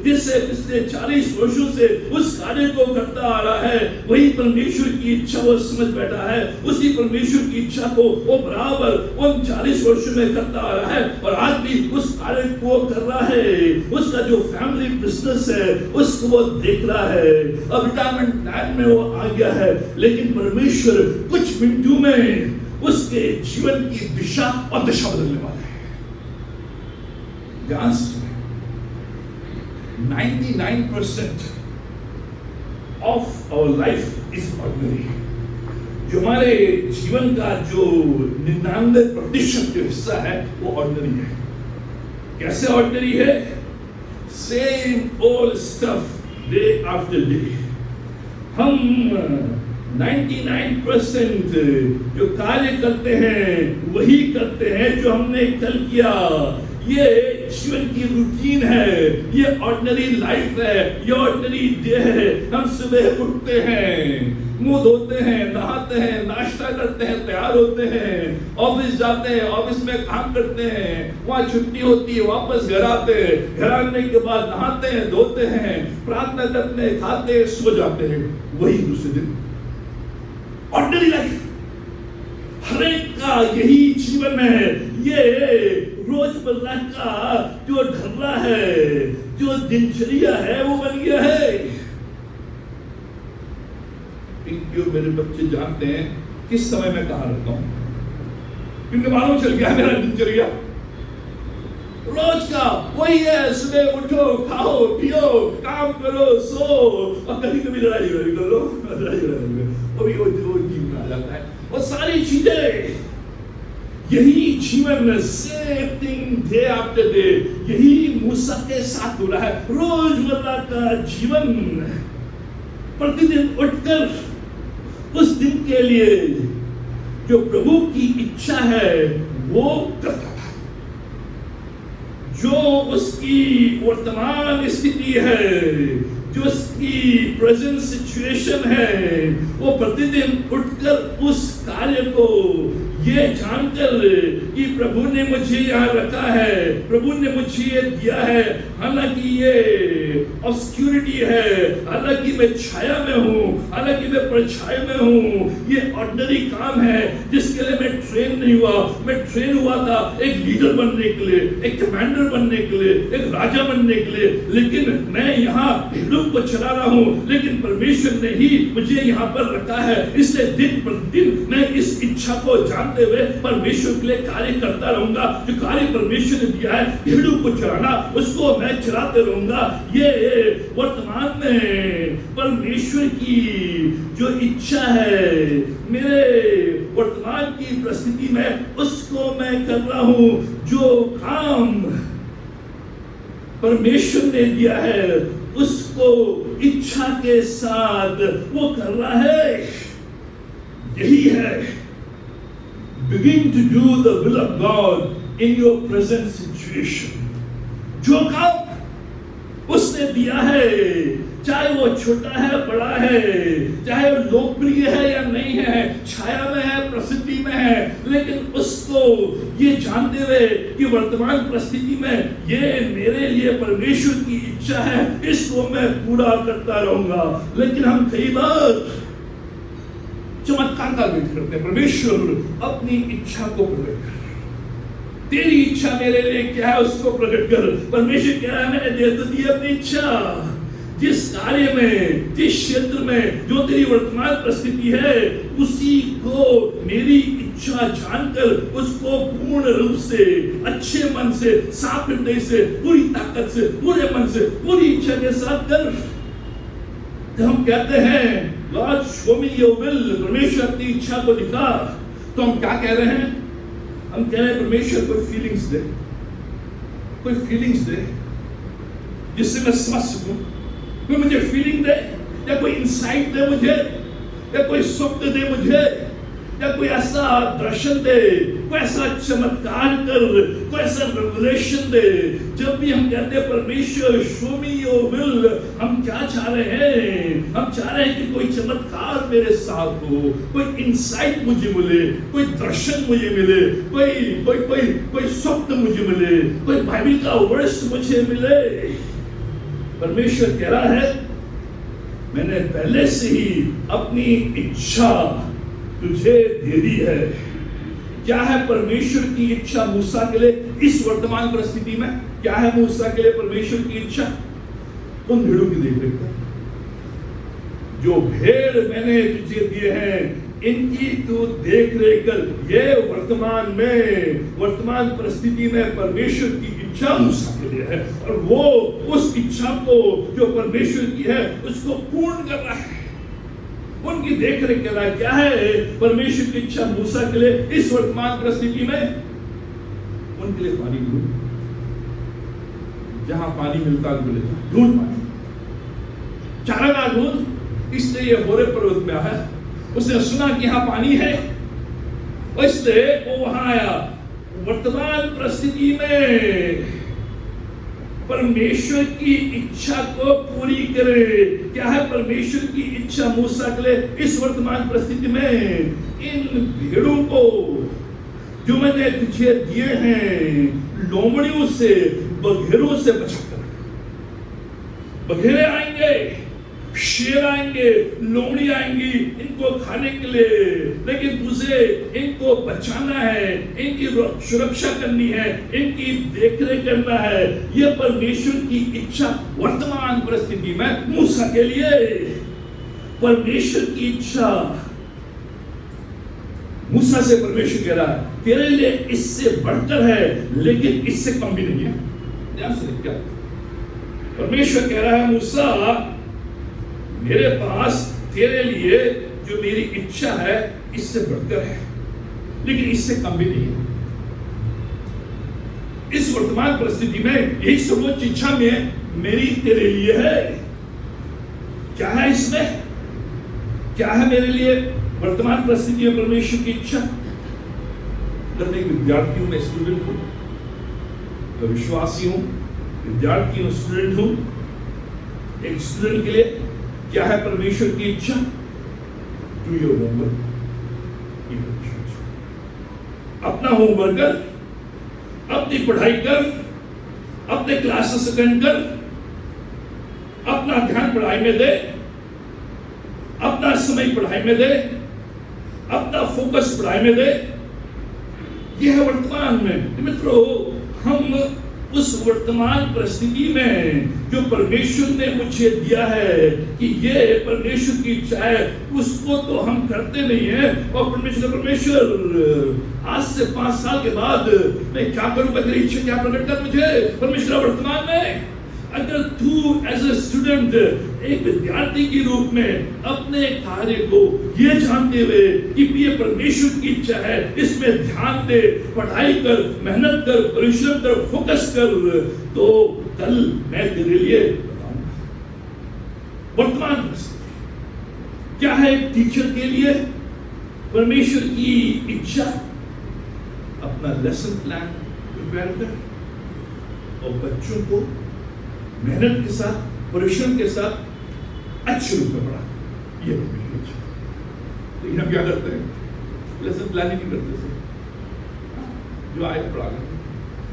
जिससे पिछले 40 वर्षों से उस कार्य को करता आ रहा है, वही परमेश्वर की इच्छा वो समझ बैठा है। उसी परमेश्वर की इच्छा को वो बराबर उन 40 वर्षों में करता आ रहा है और आज भी उस कार्य को कर रहा है। उसका जो फैमिली बिजनेस है उसको वो देख रहा है। अब रिटायरमेंट प्लान में वो आ गया है, लेकिन परमेश्वर कुछ मिनटों में उसके जीवन की दिशा और दशा बदलने वाला है। ध्यान से 99% of our life is ordinary। जो हमारे जीवन का जो 99% जो हिस्सा है वो ऑर्डिनरी है। कैसे ऑर्डिनरी है? Same old stuff day after day. हम 99% जो कार्य करते हैं वही करते हैं जो हमने कल किया। ये जीवन की रूटीन है, ये ऑर्डिनरी लाइफ है, ये ऑर्डिनरी डे है। हम सुबह उठते हैं, मुंह धोते हैं, नहाते हैं, नाश्ता करते हैं, तैयार होते हैं, ऑफिस जाते हैं, ऑफिस में काम करते हैं, वहाँ छुट्टी होती है, वापस घर आते हैं, घर आने के बाद नहाते हैं, धोते हैं, प्रार्थना करते हैं, खाते हैं, सो जाते हैं। वही दूसरे दिन ऑर्डिनरी लाइफ। हर एक का यही जीवन है। ये रोजमर्रा का जो ढर्रा है, जो दिनचर्या है वो बन गया है। क्यों मेरे बच्चे जानते हैं किस समय मैं कहाँ रहता हूँ, क्योंकि मालूम चल गया मेरा दिनचर्या रोज का वही है। सुबह उठो, खाओ, पियो, काम करो, सो, और कभी कभी लड़ाई कर लो, वो जीवन में आ जाता है। और सारी चीजें यही जीवन, same thing day after day, यही मूसा के साथ हो रहा है। रोजमर्रा का जीवन, प्रतिदिन उठकर उस दिन के लिए जो प्रभु की इच्छा है वो करता था। जो उसकी वर्तमान स्थिति है, जो उसकी प्रेजेंट सिचुएशन है, वो प्रतिदिन उठकर उस कार्य को ये जानकर कि प्रभु ने मुझे यहाँ रखा है, प्रभु ने मुझे ये दिया है, हालांकि ये ऑब्सक्यूरिटी है, हालांकि मैं छाया में हूँ, हालांकि मैं परछाई में हूँ, ये ऑर्डिनरी काम है जिसके लिए मैं ट्रेन नहीं हुआ। मैं ट्रेन हुआ था एक लीडर बनने के लिए, एक कमांडर बनने के लिए, एक राजा बनने के लिए, लेकिन मैं यहाँ भेड़ों को चला रहा हूँ, लेकिन परमेश्वर ने ही मुझे यहाँ पर रखा है। इसलिए दिन प्रतिदिन मैं इस इच्छा को जानते हुए परमेश्वर के लिए कार्य करता रहूंगा। जो कार्य परमेश्वर ने दिया है भेड़ों को चराना, उसको मैं चलाते रहूंगा। ये वर्तमान में परमेश्वर की जो इच्छा है मेरे वर्तमान की परिस्थिति में, उसको मैं कर रहा हूं। जो काम परमेश्वर ने दिया है उसको इच्छा के साथ वो कर रहा है। यही है begin to do the will of God in your present situation। जो काम उसने दिया है, चाहे वो छोटा है बड़ा है, चाहे वो लोकप्रिय है या नहीं है, छाया में है प्रसिद्धि में है, लेकिन उसको ये जानते हुए कि वर्तमान परिस्थिति में ये मेरे लिए परमेश्वर की इच्छा है, इसको मैं पूरा करता रहूंगा। लेकिन हम कई बार चमत्कार का वेट करते हैं। परमेश्वर अपनी इच्छा को प्रकट कर, तेरी इच्छा मेरे लिए क्या है उसको प्रकट कर। परमेश्वर कह रहा है मैंने दे तो दी अपनी इच्छा। जिस कार्य में, जिस क्षेत्र में जो तेरी वर्तमान परिस्थिति है, उसी को मेरी इच्छा जानकर उसको पूर्ण रूप से, अच्छे मन से, साफ हृदय से, पूरी ताकत से, पूरे मन से, पूरी इच्छा के साथ कर। तो हम कहते हैं Lord show me your will, परमेश्वर अपनी इच्छा को दिखा। तो हम क्या कह रहे हैं? हम कह रहे हैं परमेश्वर कोई फीलिंग्स दे, कोई फीलिंग्स दे जिससे मैं समझ सकूं। कोई मुझे फीलिंग दे, या कोई इंसाइट दे मुझे, या कोई स्वप्न दे मुझे, या कोई ऐसा दर्शन दे, कोई ऐसा चमत्कार कर, कोई ऐसा रेवलेशन दे। जब भी हम कहते हैं परमेश्वर शो मी योर विल, हम क्या चाह रहे हैं? हम चाह रहे हैं कि कोई चमत्कार मेरे साथ हो, कोई इंसाइट मुझे मिले, कोई दर्शन मुझे मिले, कोई स्वप्न मुझे मिले, कोई बाइबल का वर्स मुझे मिले। परमेश्वर कह रहा है मैंने पहले से ही अपनी इच्छा तुझे दे दी है। क्या है परमेश्वर की इच्छा मूसा के लिए इस वर्तमान परिस्थिति में? क्या है मूसा के लिए परमेश्वर की इच्छा? उन भेड़ों की देख रेख कर। जो भेड़ मैंने तुझे दिए हैं इनकी तू देख रेख कर। ये वर्तमान परिस्थिति में परमेश्वर की इच्छा मूसा के लिए है, और वो उस इच्छा को जो परमेश्वर की है उसको पूर्ण कर रहा है। उनकी देख रेख कर रहा है। क्या है परमेश्वर की इच्छा मूसा के लिए इस वर्तमान परिस्थिति में? उनके लिए पानी ढूंढ, जहां पानी मिलता है ढूंढ पानी, चारागाह ढूंढ। इसलिए ये होरे पर्वत में आया, उसने सुना कि यहाँ पानी है, इसलिए वो वहां आया। वर्तमान परिस्थिति में परमेश्वर की इच्छा को पूरी करे। क्या है परमेश्वर की इच्छा मूसा के लिए इस वर्तमान परिस्थिति में? इन भेड़ों को जो मैंने तुझे दिए हैं, लोमड़ियों से, बघेरों से बचाकर। बघेरे आएंगे, शेर आएंगे, लोमड़ी आएंगी इनको खाने के लिए, लेकिन तुझे इनको बचाना है, इनकी सुरक्षा करनी है, इनकी देखरेख करना है। यह परमेश्वर की इच्छा वर्तमान परिस्थिति में मूसा के लिए। परमेश्वर की इच्छा मूसा से परमेश्वर कह रहा है तेरे लिए इससे बढ़कर है, लेकिन इससे कम भी नहीं है। ध्यान से क्या परमेश्वर कह रहा है, मूसा मेरे पास तेरे लिए जो मेरी इच्छा है इससे बढ़कर है, लेकिन इससे कम भी नहीं है। इस वर्तमान परिस्थिति में यही सर्वोच्च इच्छा में मेरी तेरे लिए है। क्या है इसमें? क्या है मेरे लिए वर्तमान परिस्थिति में परमेश्वर की इच्छा? अगर मैं एक विद्यार्थी हूं, मैं स्टूडेंट हूं, मैं विश्वासी हूं, विद्यार्थी हूं, स्टूडेंट हूं। एक स्टूडेंट के लिए क्या है परमेश्वर की इच्छा? Do your homework. अपना होमवर्क कर, अपनी पढ़ाई कर, अपने क्लासेस अटेंड कर, अपना ध्यान पढ़ाई में दे, अपना समय पढ़ाई में दे, अपना फोकस पढ़ाई में दे। यह है वर्तमान में। मित्रों, हम उस वर्तमान परिस्थिति में जो परमेश्वर ने मुझे दिया है कि ये परमेश्वर की इच्छा है, उसको तो हम करते नहीं है। और परमेश्वर आज से 5 साल के बाद मैं क्या करूंगा, तेरी इच्छा क्या प्रकट कर मुझे। परमेश्वर वर्तमान में, अगर तू एज ए स्टूडेंट, एक विद्यार्थी के रूप में अपने कार्य को ये जानते हुए कि ये परमेश्वर की इच्छा है, इसमें ध्यान दे, पढ़ाई कर, मेहनत कर, परिश्रम कर, फोकस कर, तो कल मैं तेरे लिए बताऊंगा। वर्तमान परिस्थिति क्या है एक टीचर के लिए? परमेश्वर की इच्छा, अपना लेसन प्लान प्रिपेयर कर और बच्चों को मेहनत के साथ, परिश्रम के साथ अच्छे रूप में पढ़ा। ये परमेश्वर इच्छा। लेकिन हम क्या करते हैं? लेसन प्लानिंग नहीं करते। जो आए पढ़ा लेते,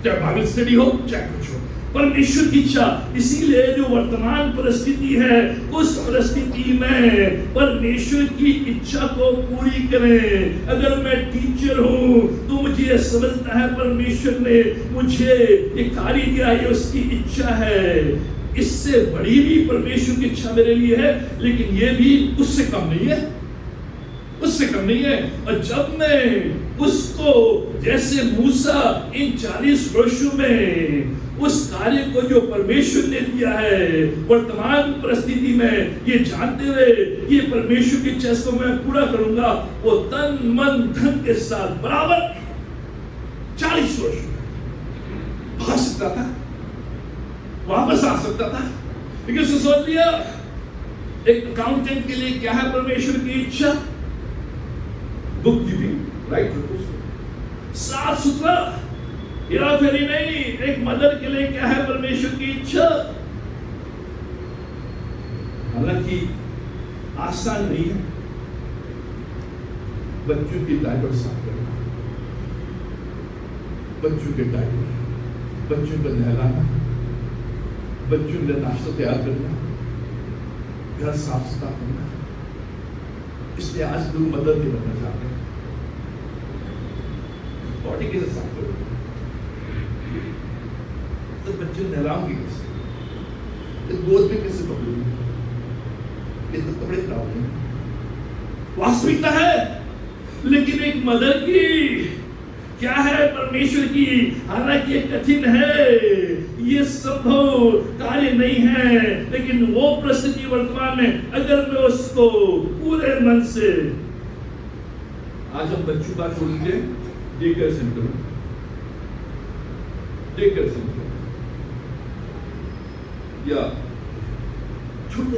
चाहे बाइबल स्टडी हो चाहे कुछ हो। परमेश्वर की इच्छा, इसीलिए जो वर्तमान परिस्थिति है, उस परिस्थिति में परमेश्वर की इच्छा को पूरी करें। अगर मैं टीचर हूं तो मुझे यह समझना है परमेश्वर ने मुझे ये कार्य दिया, ये उसकी इच्छा है। इससे बड़ी भी परमेश्वर की इच्छा मेरे लिए है, लेकिन ये भी उससे कम नहीं है, उससे कम नहीं है। और जब मैं उसको, जैसे मूसा इन 40 वर्षों में उस कार्य को जो परमेश्वर ने दिया है, वर्तमान परिस्थिति में ये जानते हुए ये परमेश्वर की इच्छा को मैं पूरा करूंगा, वो तन मन धन के साथ बराबर 40 वर्ष भाग सकता था, वापस आ सकता था। लेकिन उसने सोच लिया, एक अकाउंटेंट के लिए क्या है परमेश्वर की इच्छा? बुक कीपिंग, राइट, साफ सुथरा, हेरा फेरी नहीं। एक मदर के लिए क्या है परमेश्वर की इच्छा? हालांकि आसान नहीं है बच्चों की डायपर साफ करना, बच्चों के डायपर, बच्चों को नहलाना, बच्चों का नाश्ता तैयार करना, घर साफ सुथरा करना। इसलिए आज लोग मदद नहीं बनना चाहते। बॉडी कैसे साफ करोगे? तो बच्चे नहलाओगे कैसे? तो गोद में कैसे पकड़ोगे? ये तो कपड़े खराब हैं। वास्तविकता है, लेकिन एक मदर की क्या है परमेश्वर की, हालांकि ये कठिन है, ये संभव कार्य नहीं है, लेकिन वो परिस्थिति वर्तमान में अगर मैं उसको पूरे मन से, आज हम बच्चों का छोड़ दीजिए, day care centre, day care centre या छोटे,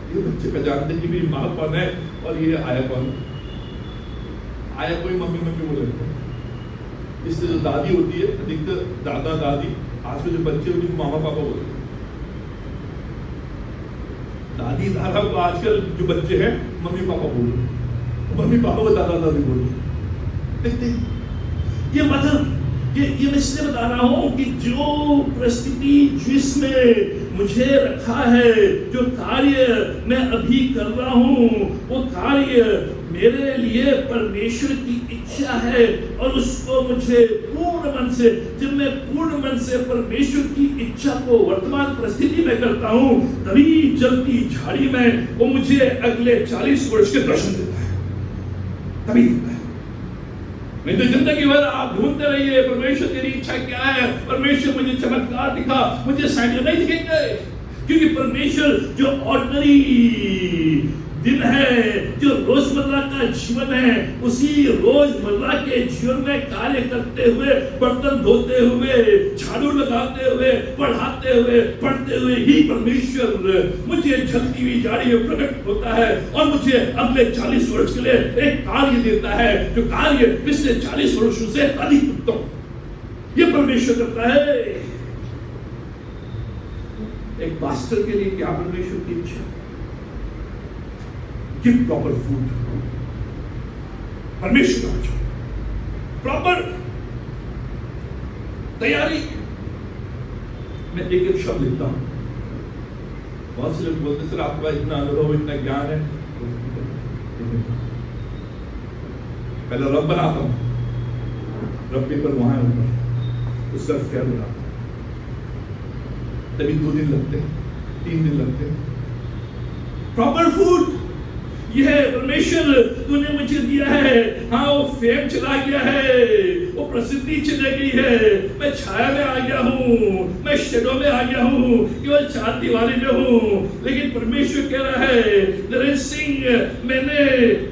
ये बच्चे का जानते हैं कि मेरी माँ कौन है और ये आया कौन। आया कोई मम्मी मम्मी बोले, इसलिए जो दादी होती है, अधिकतर दादा दादी, आज के जो बच्चे उनको मामा पापा बोलते हैं। दादी दादा को आजकल जो बच्चे हैं मम्मी पापा बोल रहे, मम्मी पापा को दादा दादी बोल रहे। देखते ये मतलब ये मैं इसलिए बता रहा हूं कि जो परिस्थिति जिसमें मुझे रखा है, जो कार्य मैं अभी कर रहा हूं, वो कार्य मेरे लिए परमेश्वर की इच्छा है और उसको मुझे पूर्ण मन से, जब मैं पूर्ण मन से परमेश्वर की इच्छा को वर्तमान परिस्थिति में करता हूं, तभी जलती झाड़ी में वो मुझे अगले 40 वर्ष के दर्शन देता है, तभी देता है। नहीं तो जिंदगी भर आप ढूंढते रहिए परमेश्वर तेरी इच्छा क्या है, परमेश्वर मुझे चमत्कार दिखा, मुझे साइन नहीं दिखेंगे, क्योंकि परमेश्वर जो ऑर्डिनरी दिन है, जो रोजमर्रा का जीवन है, उसी रोजमर्रा के जीवन में कार्य करते हुए, बर्तन धोते हुए, झाड़ू लगाते हुए, पढ़ाते हुए, पढ़ते हुए ही परमेश्वर मुझे जलती हुई झाड़ी में प्रकट होता है और मुझे अगले 40 वर्ष के लिए एक कार्य देता है, जो कार्य पिछले 40 वर्षों से अधिक उत्तम ये परमेश्वर करता है। एक पास्टर के लिए क्या परमेश्वर की इच्छा? Give proper food. परमेश्वर का वचन, प्रॉपर तैयारी। मैं एक एक शब्द लिखता हूं। बहुत से लोग बोलते सर आपका इतना अनुभव, इतना ज्ञान है, पहले रब बनाता हूं, रब पेपर वहां है ऊपर, उसका क्या बनाता हूं, तभी 2 दिन लगते हैं, 3 दिन लगते हैं। प्रॉपर फूड, यह परमेश्वर तूने मुझे दिया है। हाँ, वो फेम चला गया है, वो प्रसिद्धि चली गई है, मैं छाया में आ गया हूँ, मैं शेडो में आ गया हूँ, केवल 4 दीवारी में हूँ। लेकिन परमेश्वर कह रहा है नरेश सिंह, मैंने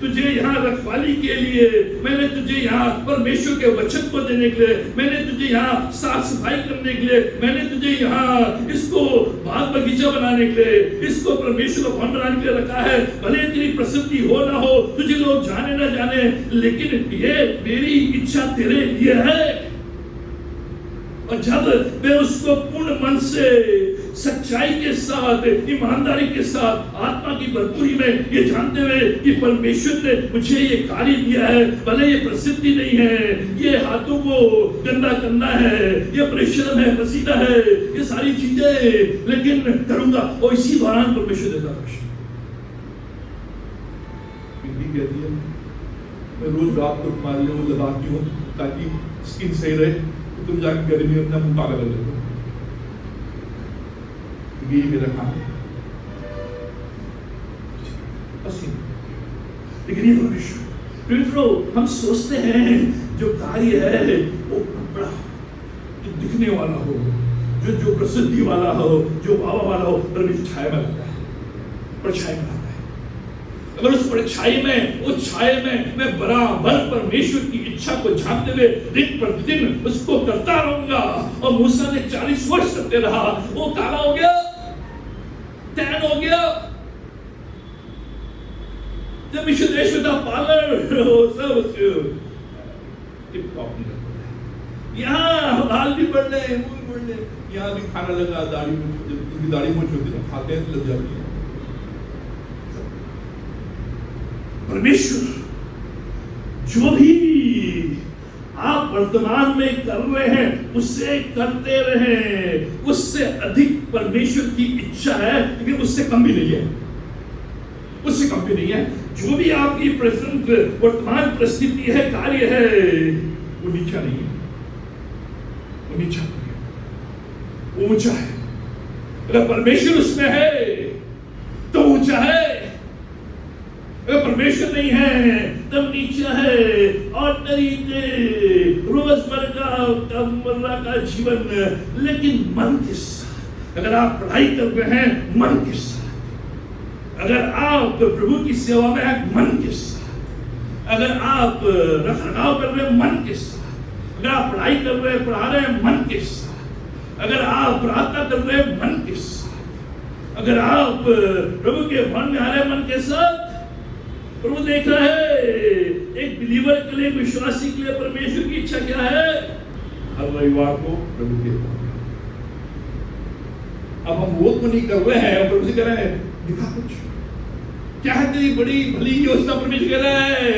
तुझे यहाँ रखवाली के लिए, मैंने तुझे यहाँ परमेश्वर के वचन को देने के लिए, मैंने तुझे यहाँ साफ सफाई करने के लिए, मैंने तुझे यहाँ इसको बाग बगीचा बनाने के लिए, इसको परमेश्वर का भवन बनाने के लिए रखा है। भले तेरी प्रसिद्धि हो ना हो, तुझे लोग जाने ना जाने, लेकिन ये मेरी इच्छा तेरे लिए है। और जब मैं उसको पूर्ण मन से, सच्चाई के साथ, ईमानदारी के साथ, आत्मा की भरपूरी में, ये जानते हुए कि परमेश्वर ने मुझे ये कार्य दिया है, भले ये प्रसिद्धि नहीं है, ये हाथों को गंदा करना है, ये परिश्रम है, पसीना है, ये सारी चीजें, लेकिन करूंगा। और इसी दौरान परमेश्वर देता है। कहती है मैं रोज रात को तुम्हारे लिए वो लगाती हूँ ताकि स्किन सही रहे, तो तुम जाके गर्मी में अपना मुंह काला कर लेते हो। ये मेरा काम है। लेकिन ये परमेश्वर, हम सोचते हैं जो कार्य है वो बड़ा दिखने वाला हो, जो प्रसिद्धि वाला हो, जो वावा वाला हो, परमेश्वर छाया में लगता है, परछाई में लगता है। अगर उस परछाई में, उस छाये में मैं बराबर परमेश्वर की इच्छा को जानते हुए दिन प्रतिदिन उसको करता रहूंगा। और मूसा ने 40 वर्ष करते रहा, वो काला हो गया, टैन हो गया। जब मिशन देश में था पार्लर, सब टिप टॉप नहीं, यहाँ बाल भी बढ़ने, मुंह भी बढ़ने, यहाँ भी खाना लगा, दाढ़ी मूंछ होती है, खाते हैं तो लग जाती है। परमेश्वर जो भी आप वर्तमान में कर रहे हैं उससे करते रहे, उससे अधिक परमेश्वर की इच्छा है, लेकिन उससे कम भी नहीं है, उससे कम भी नहीं है। जो भी आपकी प्रेजेंट वर्तमान परिस्थिति है, कार्य है, वो नीचा नहीं है, वो नीचा नहीं है, वो ऊंचा है। अगर परमेश्वर उसमें है तो ऊंचा है, अगर परमेश्वर नहीं है तब नीचा है। ऑर्डिनरी रोजमर्रा का जीवन, लेकिन मन के साथ। अगर आप पढ़ाई कर रहे हैं मन के साथ, अगर आप प्रभु की सेवा में हैं मन के साथ, अगर आप रखरखाव कर रहे हैं मन के साथ, अगर आप पढ़ाई कर रहे हैं, पढ़ा रहे हैं मन के साथ, अगर आप प्रार्थना कर रहे हैं मन के साथ, अगर आप प्रभु के भवन में आ रहे हैं मन के साथ, प्रभु देख रहा है एक बिलीवर के लिए, विश्वासी के लिए परमेश्वर की इच्छा क्या है। हर रविवार को प्रभु के अब हम वो तो नहीं कर रहे हैं, प्रभु से कह रहे हैं दिखा कुछ, क्या है तेरी बड़ी भली योजना। परमेश्वर कह रहा है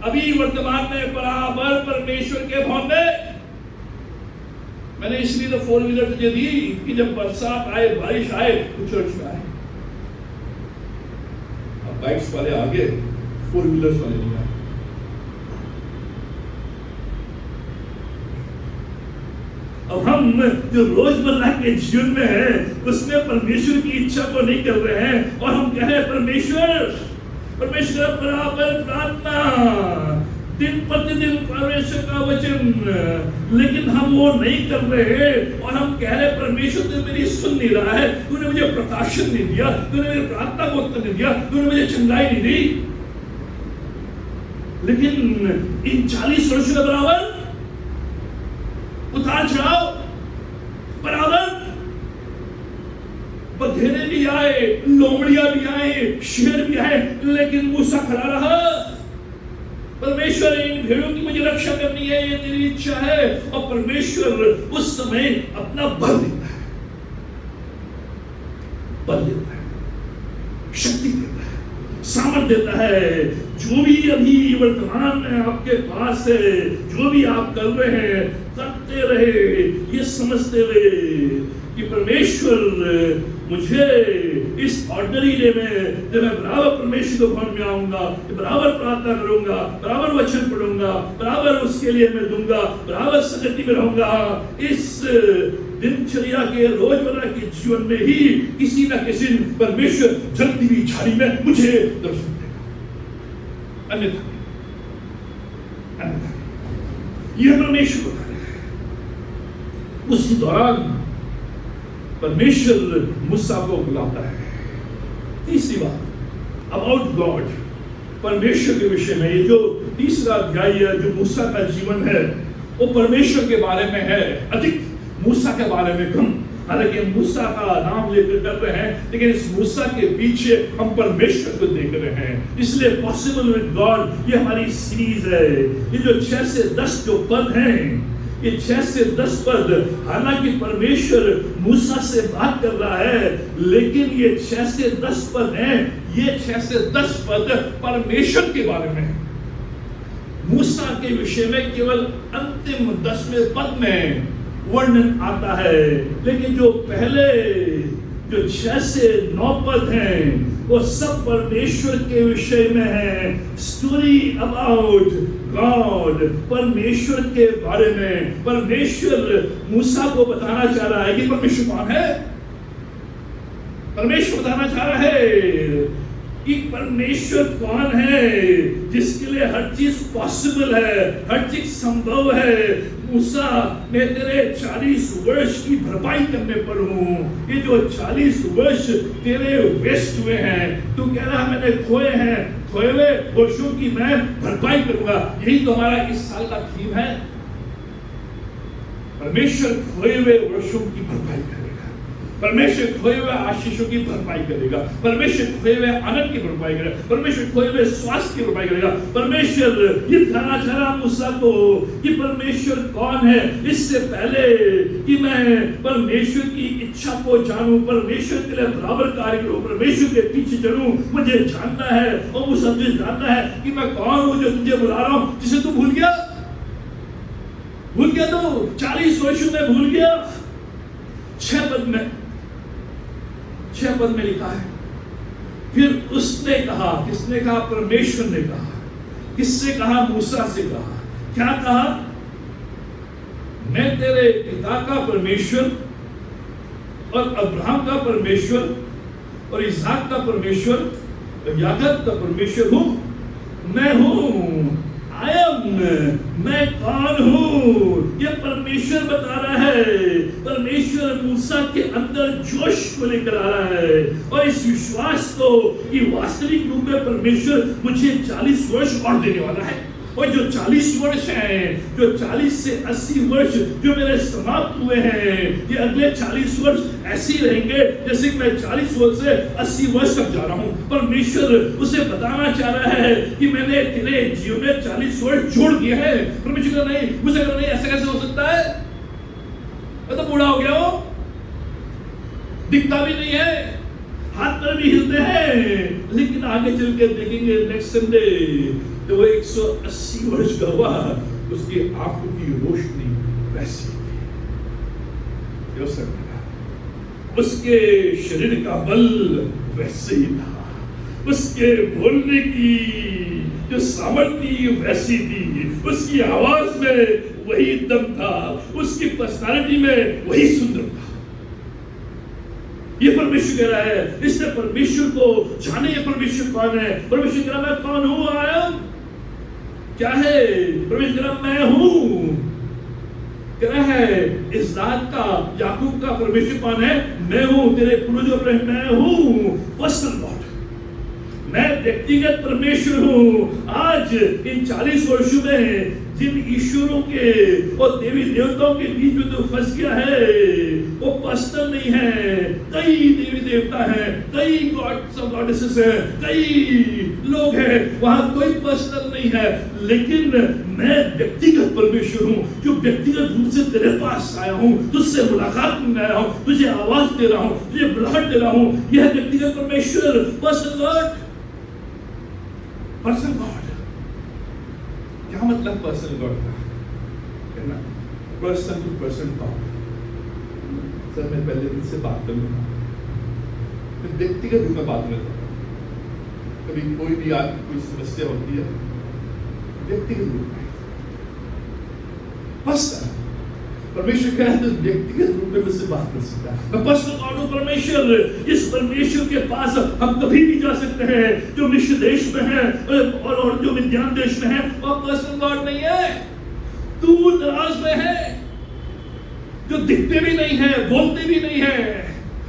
अभी वर्तमान में बराबर परमेश्वर के भवन में। मैंने इसलिए तो 4 व्हीलर तुझे दी कि जब बरसात आए, बारिश आए तो चर्च में आए। अब बाइक्स वाले आगे, 4 व्हीलर्स वाले नहीं आए। अब हम जो रोजमर्रा के जीवन में है उसमें परमेश्वर की इच्छा को नहीं कर रहे हैं, और हम कह रहे हैं परमेश्वर बराबर प्रार्थना, दिन प्रतिदिन परमेश्वर का वचन, लेकिन हम वो नहीं कर रहे। और हम कह रहे परमेश्वर तू मेरी सुन नहीं रहा है, तूने मुझे प्रकाशन नहीं दिया, तूने मेरी प्रार्थना को उत्तर नहीं दिया, तूने मुझे चंगाई नहीं दी। लेकिन इन 40 वर्षों के बराबर उतार चढ़ाव बराबर, बघेरे भी आए, लोमड़िया भी आए, शेर भी आए, लेकिन मूसा खड़ा रहा। परमेश्वर इन भेड़ों की मुझे रक्षा करनी है, ये तेरी इच्छा है। और परमेश्वर उस समय अपना बल देता है, बल देता है, शक्ति देता है, सामर्थ देता है। जो भी अभी वर्तमान में आपके पास है, जो भी आप कर रहे हैं, करते रहे, ये समझते रहे कि परमेश्वर मुझे इस ऑर्डिनरी डे में जब मैं बराबर परमेश्वर के भवन में आऊंगा, बराबर प्रार्थना करूंगा, बराबर वचन पढ़ूंगा, बराबर उसके लिए मैं दूंगा, बराबर संगति में रहूंगा, इस दिनचर्या के रोजमर्रा के जीवन में ही किसी न किसी परमेश्वर जलती हुई झाड़ी में मुझे दर्शन देगा, अन्यथा यह परमेश्वर बता रहा है। उसी दौरान परमेश्वर मूसा को बुलाता है। तीसरी बात अबाउट गॉड, परमेश्वर के विषय में, ये जो तीसरा अध्याय है, जो मूसा का जीवन है, वो परमेश्वर के बारे में है, अधिक मूसा के बारे में कम। हालांकि हम मूसा का नाम लेकर कर रहे हैं, लेकिन इस मूसा के पीछे हम परमेश्वर को देख रहे हैं। इसलिए पॉसिबल विद गॉड ये हमारी सीरीज है। ये जो 6 से 10 जो पद हैं, ये 6 से 10 पद, हालांकि परमेश्वर मूसा से बात कर रहा है, लेकिन ये 6 से 10 पद हैं, ये 6 से 10 पद परमेश्वर के बारे में है। मूसा के विषय में केवल अंतिम 10वें पद में वर्णन आता है, लेकिन जो पहले जो 6 से 9 पद हैं, वो सब परमेश्वर के विषय में है। स्टोरी अबाउट गॉड, परमेश्वर के बारे में। परमेश्वर मूसा को बताना चाह रहा है कि परमेश्वर कौन है। परमेश्वर बताना चाह रहा है कि परमेश्वर कौन है, जिसके लिए हर चीज पॉसिबल है, हर चीज संभव है। मूसा, मैं तेरे 40 वर्ष की भरपाई करने पर हूँ। ये जो 40 वर्ष तेरे वेस्ट हुए हैं, तू कह रहा है मैंने खोए हैं, खोए हुए वर्षों की मैं भरपाई करूंगा। यही तो हमारा इस साल का थीम है। परमेश्वर खोए हुए वर्षों की भरपाई करेगा, परमेश्वर खोए हुए आशीषों की भरपाई करेगा, परमेश्वर खोए हुए आनंद की भरपाई करेगा, परमेश्वर खोए हुए स्वास्थ्य की भरपाई करेगा। परमेश्वर ये दिखाना चाह रहा मूसा को कि परमेश्वर कौन है। इससे पहले कि मैं परमेश्वर की इच्छा को जानूं, परमेश्वर के लिए बराबर कार्य करूं, परमेश्वर के पीछे चलूं, मुझे जानना है। और मूसा तुझे जानना है कि मैं कौन हूं जो तुझे बुला रहा हूं, जिसे तू भूल गया। तो 40 वर्षों में भूल गया। 6 पद में लिखा है, फिर उसने कहा, किसने कहा? परमेश्वर ने कहा। किससे कहा? मूसा से कहा। क्या कहा? मैं तेरे पिता का परमेश्वर और अब्राहम का परमेश्वर और इसहाक का परमेश्वर और याकूब का परमेश्वर हूं। मैं हूं, I am, मैं कौन हूं, ये परमेश्वर बता रहा है। परमेश्वर मूसा के अंदर जोश को लेकर आ रहा है और इस विश्वास को कि वास्तविक रूप में परमेश्वर मुझे 40 वर्ष और देने वाला है। और जो 40 वर्ष हैं, जो 40 से 80 वर्ष जो मेरे समाप्त हुए हैं, ये अगले 40 वर्ष ऐसे ही रहेंगे जैसे कि मैं 40 वर्ष से 80 वर्ष तक जा रहा हूं। परमेश्वर उसे बताना चाह रहा है कि मैंने तेरे जीवन में 40 वर्ष जोड़ दिए हैं। परमेश्वर नहीं, मुझे नहीं, ऐसा कैसे हो सकता है? मैं तो बूढ़ा हो गया हूं, दिखता भी नहीं है, हाथ पैर भी हिलते हैं, लेकिन आगे चल के देखेंगे नेक्स्ट संडे तो वो 180 वर्ष का हुआ, उसकी आंखों की रोशनी वैसी थी, उसके शरीर का बल वैसे ही था, उसके बोलने की जो सामर्थ्य वैसी थी, उसकी आवाज में वही दम था, उसकी पर्सनालिटी में वही सुंदर था। ये परमेश्वर कह रहा है, इसने परमेश्वर को जाने। ये परमेश्वर कौन है? परमेश्वर कह रहा मैं कौन हूं? आया क्या है? परमेश्वर कह रहा मैं हूं। कह रहा है इसहाक का, याकूब का परमेश्वर कौन है? मैं हूं। तेरे पूर्वजों पर मैं हूं, पर्सनल गॉड, मैं व्यक्तिगत परमेश्वर हूं। आज इन 40 वर्षों में जिन ईश्वरों के और देवी देवताओं के बीच में तो फंस गया है, वो पर्सनल नहीं है। कई देवी देवता हैं, कई गॉड्स और गॉडेसेस हैं, कई लोग हैं, वहां कोई पर्सनल नहीं है। लेकिन मैं व्यक्तिगत परमेश्वर हूं, जो व्यक्तिगत रूप से तेरे पास आया हूं, तुझसे मुलाकात करने आया हूं, तुझे आवाज दे रहा हूं, तुझे बुलाहट दे रहा हूं। यह व्यक्तिगत परमेश्वर, पर्सनल गॉड। Personal God. क्या मतलब पर्सनल गॉड का? कहना person to person God. Sir मैं पहले दिन से बात करूंगा, मैं व्यक्तिगत रूप में बात करता हूँ। कभी कोई भी आपकी कोई समस्या होती है, व्यक्तिगत रूप में पर्सन, परमेश्वर क्या है तो व्यक्तिगत रूप में मुझसे बात कर सकता है। मैं पर्सनल गॉड हूं परमेश्वर। इस परमेश्वर के पास हम कभी भी जा सकते हैं, जो मिस्र देश में है और जो मिद्यान देश में है, वो पर्सनल गॉड नहीं है, दूर दराज में है, जो दिखते भी नहीं है, बोलते भी नहीं है,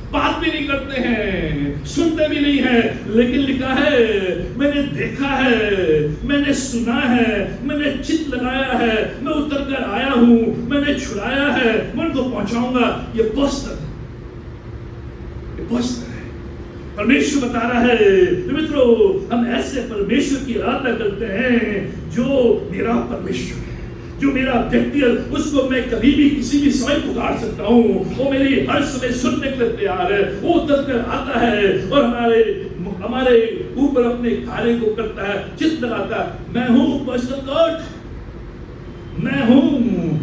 बात भी नहीं करते हैं, सुनते भी नहीं है, लेकिन लिखा है मैंने देखा है, मैंने सुना है, मैंने चित्त लगाया है, मैं उतर कर आया हूं, मैंने छुड़ाया है, मैं उनको पहुंचाऊंगा। ये पर्सनल है। परमेश्वर बता रहा है मित्रों, हम ऐसे परमेश्वर की आराधना करते हैं जो मेरा परमेश्वर है, जो मेरा व्यक्ति है, उसको मैं कभी भी किसी भी समय पुकार सकता हूँ। वो मेरी हर समय सुनने के लिए तैयार है, वो उतर कर आता है और हमारे ऊपर अपने कार्य को करता है, चित्त लगाता है। मैं हूँ पर्सनल गॉड, मैं हूँ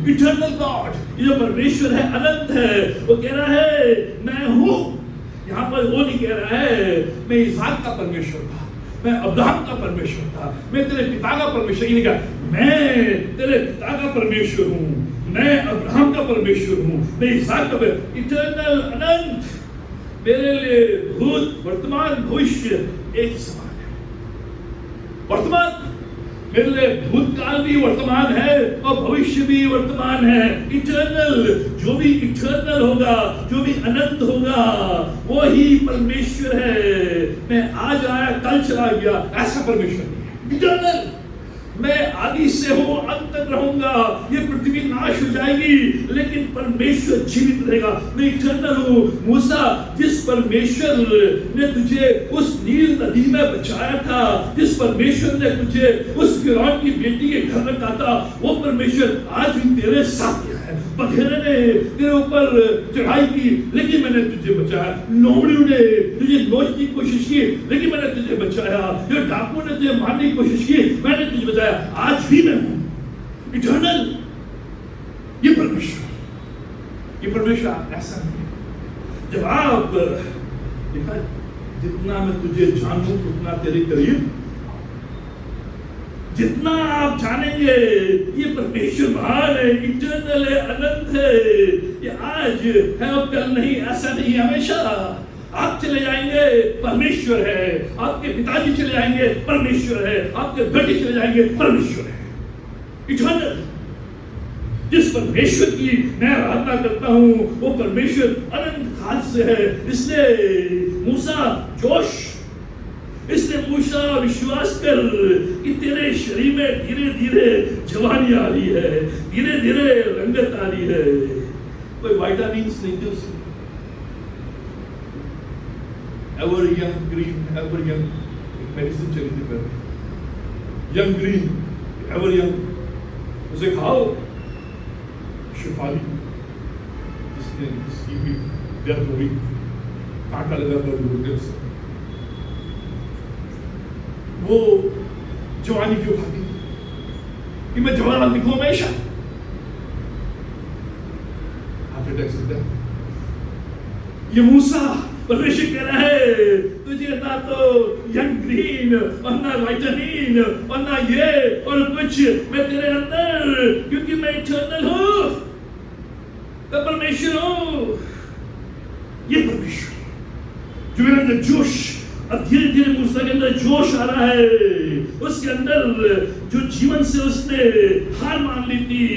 इटर्नल गॉड। ये जो परमेश्वर है, अनंत है, वो कह रहा है मैं हूँ। यहाँ पर वो नहीं कह रहा है मैं इसहाक का परमेश्वर था, मैं अब्राहम का परमेश्वर था, मैं तेरे पिता का परमेश्वर। ये नहीं कहा मैं तेरे पिता का परमेश्वर हूँ, मैं अब्राहम का परमेश्वर हूँ, मैं इसहाक का। इटर्नल, अनंत, मेरे लिए भूत वर्तमान भविष्य एक समान है। वर्तमान मेरे लिए भूतकाल भी वर्तमान है और भविष्य भी वर्तमान है। इटर्नल, जो भी इटर्नल होगा, जो भी अनंत होगा, वो ही परमेश्वर है। मैं आज आया कल चला गया, ऐसा परमेश्वर नहीं है। इटर्नल, मैं आदि से हूं, अंत तक रहूंगा। ये पृथ्वी नाश हो जाएगी, लेकिन परमेश्वर जीवित रहेगा। मैं इटर्नल हूं। मूसा, जिस परमेश्वर ने तुझे उस नील नदी में बचाया था, जिस परमेश्वर ने तुझे उस फिरौन की बेटी के घर रखा था, वो परमेश्वर आज भी तेरे साथ है। बघेरे ने तेरे ऊपर चढ़ाई की, लेकिन मैंने तुझे बचाया। लोमड़ियों ने तुझे नोचने की कोशिश की, लेकिन मैंने तुझे बचाया। जो डाकुओं ने तुझे मारने की कोशिश की, मैंने तुझे बचाया। आज भी मैं हूं इटर्नल। ये परमेश्वर ऐसा नहीं है। जब आप देखा, जितना मैं तुझे जानूं उतना तेरे करीब, जितना आप जानेंगे ये परमेश्वर महान है, इटर्नल है, अनंत है। ये आज है और कल नहीं, ऐसा नहीं, हमेशा। आप चले जाएंगे, परमेश्वर है। आपके पिताजी चले जाएंगे, परमेश्वर है। आपके बेटे चले जाएंगे, परमेश्वर है। इटर्नल, जिस परमेश्वर की मैं आराधना करता हूं, वो परमेश्वर अनंत काल से है। इसलिए मूसा विश्वास कर कि तेरे शरीर में धीरे धीरे जवानी आ रही है, धीरे धीरे रंगत आ रही है। कोई विटामिन्स नहीं थे उसमें। Ever young green, ever young, medicine चली थी पहले, यंग ग्रीन, एवर यंग, उसे खाओ, शिफाली, जिसकी भी डेथ हुई, कांटा लगा कर बोलते उसे, वो जवानी क्यों खाती कि मैं जवान आदमी को हमेशा हार्ट अटैक से। ये मूसा परमेश्वर कह रहा है तुझे ना तो यंग ग्रीन और ना विटामिन और ना ये और कुछ, मैं तेरे अंदर, क्योंकि मैं इटर्नल हूं, तो परमेश्वर हूं। ये परमेश्वर जो मेरे अंदर जोश, अब धीरे धीरे मूसा के अंदर जोश आ रहा है। उसके अंदर जो जीवन से उसने हार मान ली थी,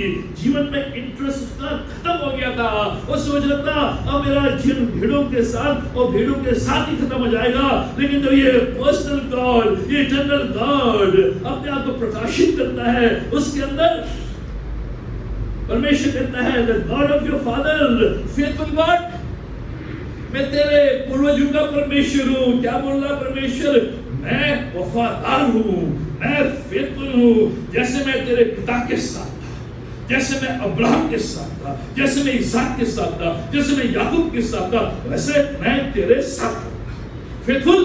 जीवन में इंटरेस्ट उसका खत्म हो गया था। वो सोच रहा था अब मेरा जीवन भेड़ों के साथ और भेड़ों के साथ ही खत्म हो जाएगा। लेकिन जो ये पर्सनल गॉड, ये इटर्नल गॉड अपने आप को प्रकाशित करता है, उसके अंदर परमेश्वर कहता है the God of your father, faithful God, मैं तेरे पूर्वजों का परमेश्वर हूं। क्या बोल रहा परमेश्वर? मैं वफादार हूं, मैं फेथफुल हूं। जैसे मैं तेरे पिता के साथ था, जैसे मैं अब्राहम के साथ था, जैसे मैं इसहाक के साथ था, जैसे मैं याकूब के साथ था, वैसे मैं तेरे साथ रहूंगा। फेथफुल,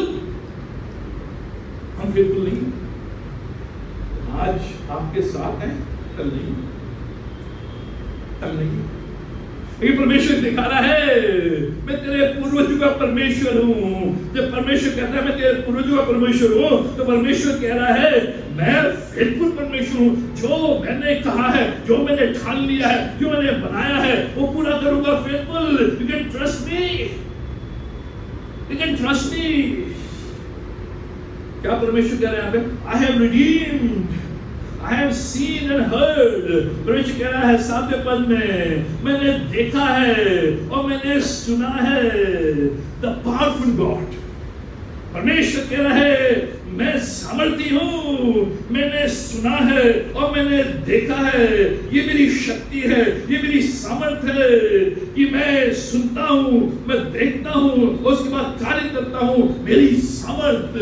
हम फेथफुल नहीं, आज आपके साथ है, कल नहीं, कल नहीं। ये परमेश्वर दिखा रहा है मैं तेरे पूर्वजों का परमेश्वर हूँ। जब परमेश्वर कहता है मैं तेरे पूर्वजों का परमेश्वर हूँ, तो परमेश्वर कह रहा है मैं फेथफुल परमेश्वर हूँ। जो मैंने कहा है, जो मैंने ठान लिया है, जो मैंने बनाया है, वो पूरा करूंगा। Faithful, you can trust me, you can trust me. क्या परमेश्वर कह रहे हैं यहाँ पे? I have redeemed, I have seen and heard। परमेश्वर कह रहा है 7वें पद में, मैंने देखा है और मैंने सुना है। The powerful God, परमेश्वर कह रहा है मैं सामर्थी हूँ, मैंने सुना है और मैंने देखा है। ये मेरी शक्ति है, ये मेरी सामर्थ है कि मैं सुनता हूँ, मैं देखता हूँ, उसके बाद कार्य करता हूँ। मेरी सामर्थ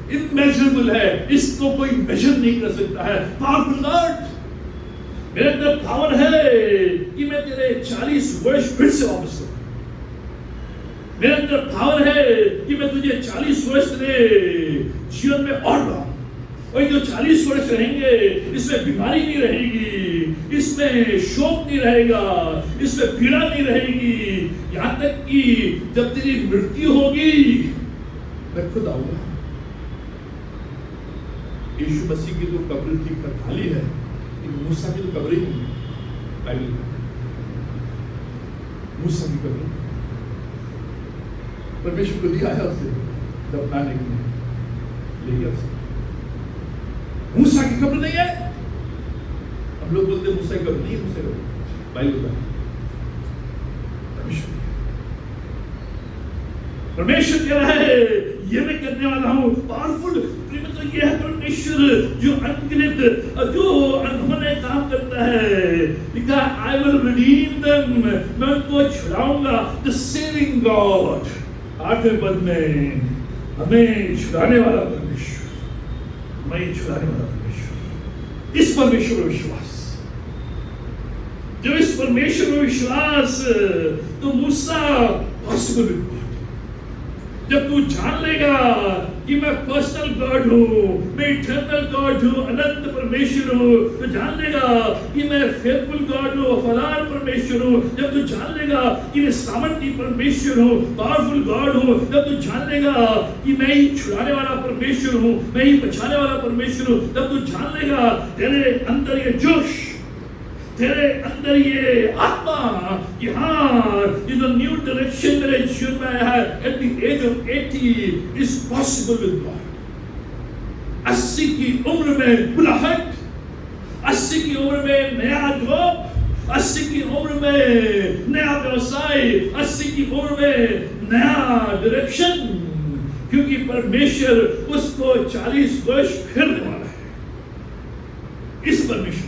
इमेजरेबल है, इसको कोई मेजर नहीं कर सकता है। पावरफुल गॉड, मेरे अंदर पावर है कि मैं तेरे 40 वर्ष फिर से वापस करूं। मेरे अंदर पावर है कि मैं तुझे 40 वर्ष तेरे जीवन में और लाऊं। और जो 40 वर्ष रहेंगे, इसमें बीमारी नहीं रहेगी, इसमें शोक नहीं रहेगा, इसमें पीड़ा नहीं रहेगी। यहां तक कि जब तेरी मृत्यु होगी, मैं खुद आऊंगा। यीशु मसीह की जो कब्र थी खाली है, मूसा की तो कब्र ही नहीं है। मूसा की कब्र परमेश्वर को दिया है उसे दफनाने के लिए, ले गया उसे। मूसा की कब्र नहीं है। हम लोग बोलते मूसा की कब्र नहीं है, मूसा की कब्र बाइबल में परमेश्वर कह रहा है ये मैं करने वाला हूं। पावरफुल तो ये है परमेश्वर जो अनगिनत, जो अनहोने काम करता है। लिखा आई विल रिडीम देम, मैं उनको छुड़ाऊंगा। द सेविंग गॉड, 8वें पद में हमें छुड़ाने वाला परमेश्वर, हमें छुड़ाने वाला परमेश्वर। इस परमेश्वर में विश्वास, जो इस परमेश्वर में विश्वास, तो मूसा पॉसिबल। जब तू जान लेगा कि मैं पर्सनल गॉड हूँ, मैं इटर्नल गॉड हूँ, अनंत परमेश्वर हूँ, तो जान लेगा कि मैं फेथफुल गॉड हूँ, वफादार परमेश्वर हूँ। जब तू जान लेगा कि मैं सामर्थी परमेश्वर हूँ, पावरफुल गॉड हूँ, जब तू जान लेगा कि मैं ही छुड़ाने वाला परमेश्वर हूँ, मैं ही बचाने वाला परमेश्वर हूँ, जब तू जान लेगा तेरे अंदर ये जोश, तेरे अंदर ये आत्मा कि हाँ ये जो न्यू डायरेक्शन मेरे जीवन में आया है, at the age of 80 is possible with God. 80 की उम्र में बुलाहट, 80 की उम्र में नया जॉब, 80 की उम्र में नया व्यवसाय, 80 की उम्र में नया डायरेक्शन, क्योंकि परमेश्वर उसको 40 वर्ष फिरने वाला है। इस परमेश्वर,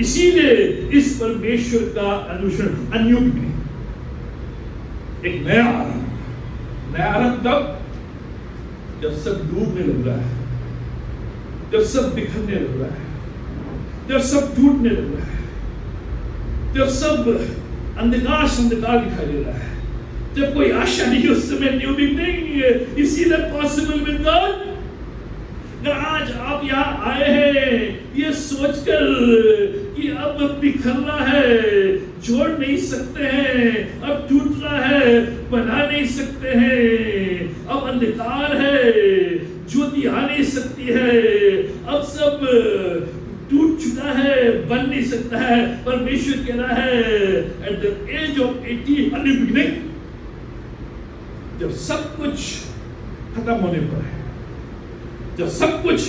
इसीलिए इस परमेश्वर का अनुसरण, अन्यू बिगनिंग, एक नया आरंभ। नया आरंभ तब जब सब डूबने लग रहा है, जब सब बिखरने लग रहा है, जब सब टूटने लग रहा है, जब सब अंधकार अंधकार दिखाई दे रहा है, जब कोई आशा नहीं, उस समय न्यू बिगनिंग है। इसीलिए पॉसिबल विद गॉड। आज आप यहाँ आए हैं ये सोचकर कि अब बिखरना है, जोड़ नहीं सकते हैं, अब टूट रहा है, बना नहीं सकते हैं, अब अंधकार है, ज्योति आ नहीं सकती है, अब सब टूट चुका है, बन नहीं सकता है। परमेश्वर कह रहा है at the age of 80 a new beginning, जब सब कुछ खत्म होने पर है, जब सब कुछ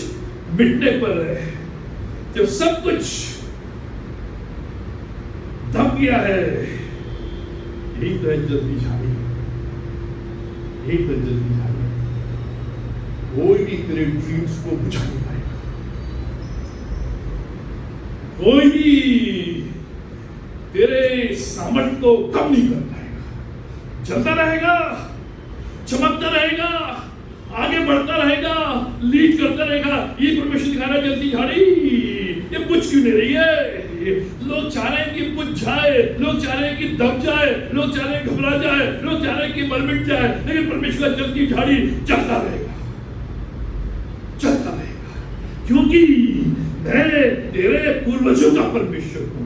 मिटने पर है, जब सब कुछ दब गया है, यही तो है जल्दी झाड़ी, यही तो जल्दी झाड़ी। कोई भी तेरे ड्रीम्स को बुझा नहीं पाएगा, कोई भी तेरे सामर्थ्य को कम नहीं कर पाएगा। चलता रहेगा, चमकता रहेगा, आगे बढ़ता रहेगा, लीड करता रहेगा। ये परमेश्वर दिखा रहा है जल्दी झाड़ी ये बुझ क्यों नहीं रही है। लोग चाह रहे हैं कि बुझ जाए, लोग चाह रहे हैं कि दब जाए, लोग चाह रहे हैं घबरा जाए, लोग चाह रहे हैं कि मर मिट जाए, लेकिन परमेश्वर का जल्दी झाड़ी चलता रहेगा, चलता रहेगा। क्यों क्योंकि मैं तेरे पूर्वजों का परमेश्वर हूँ,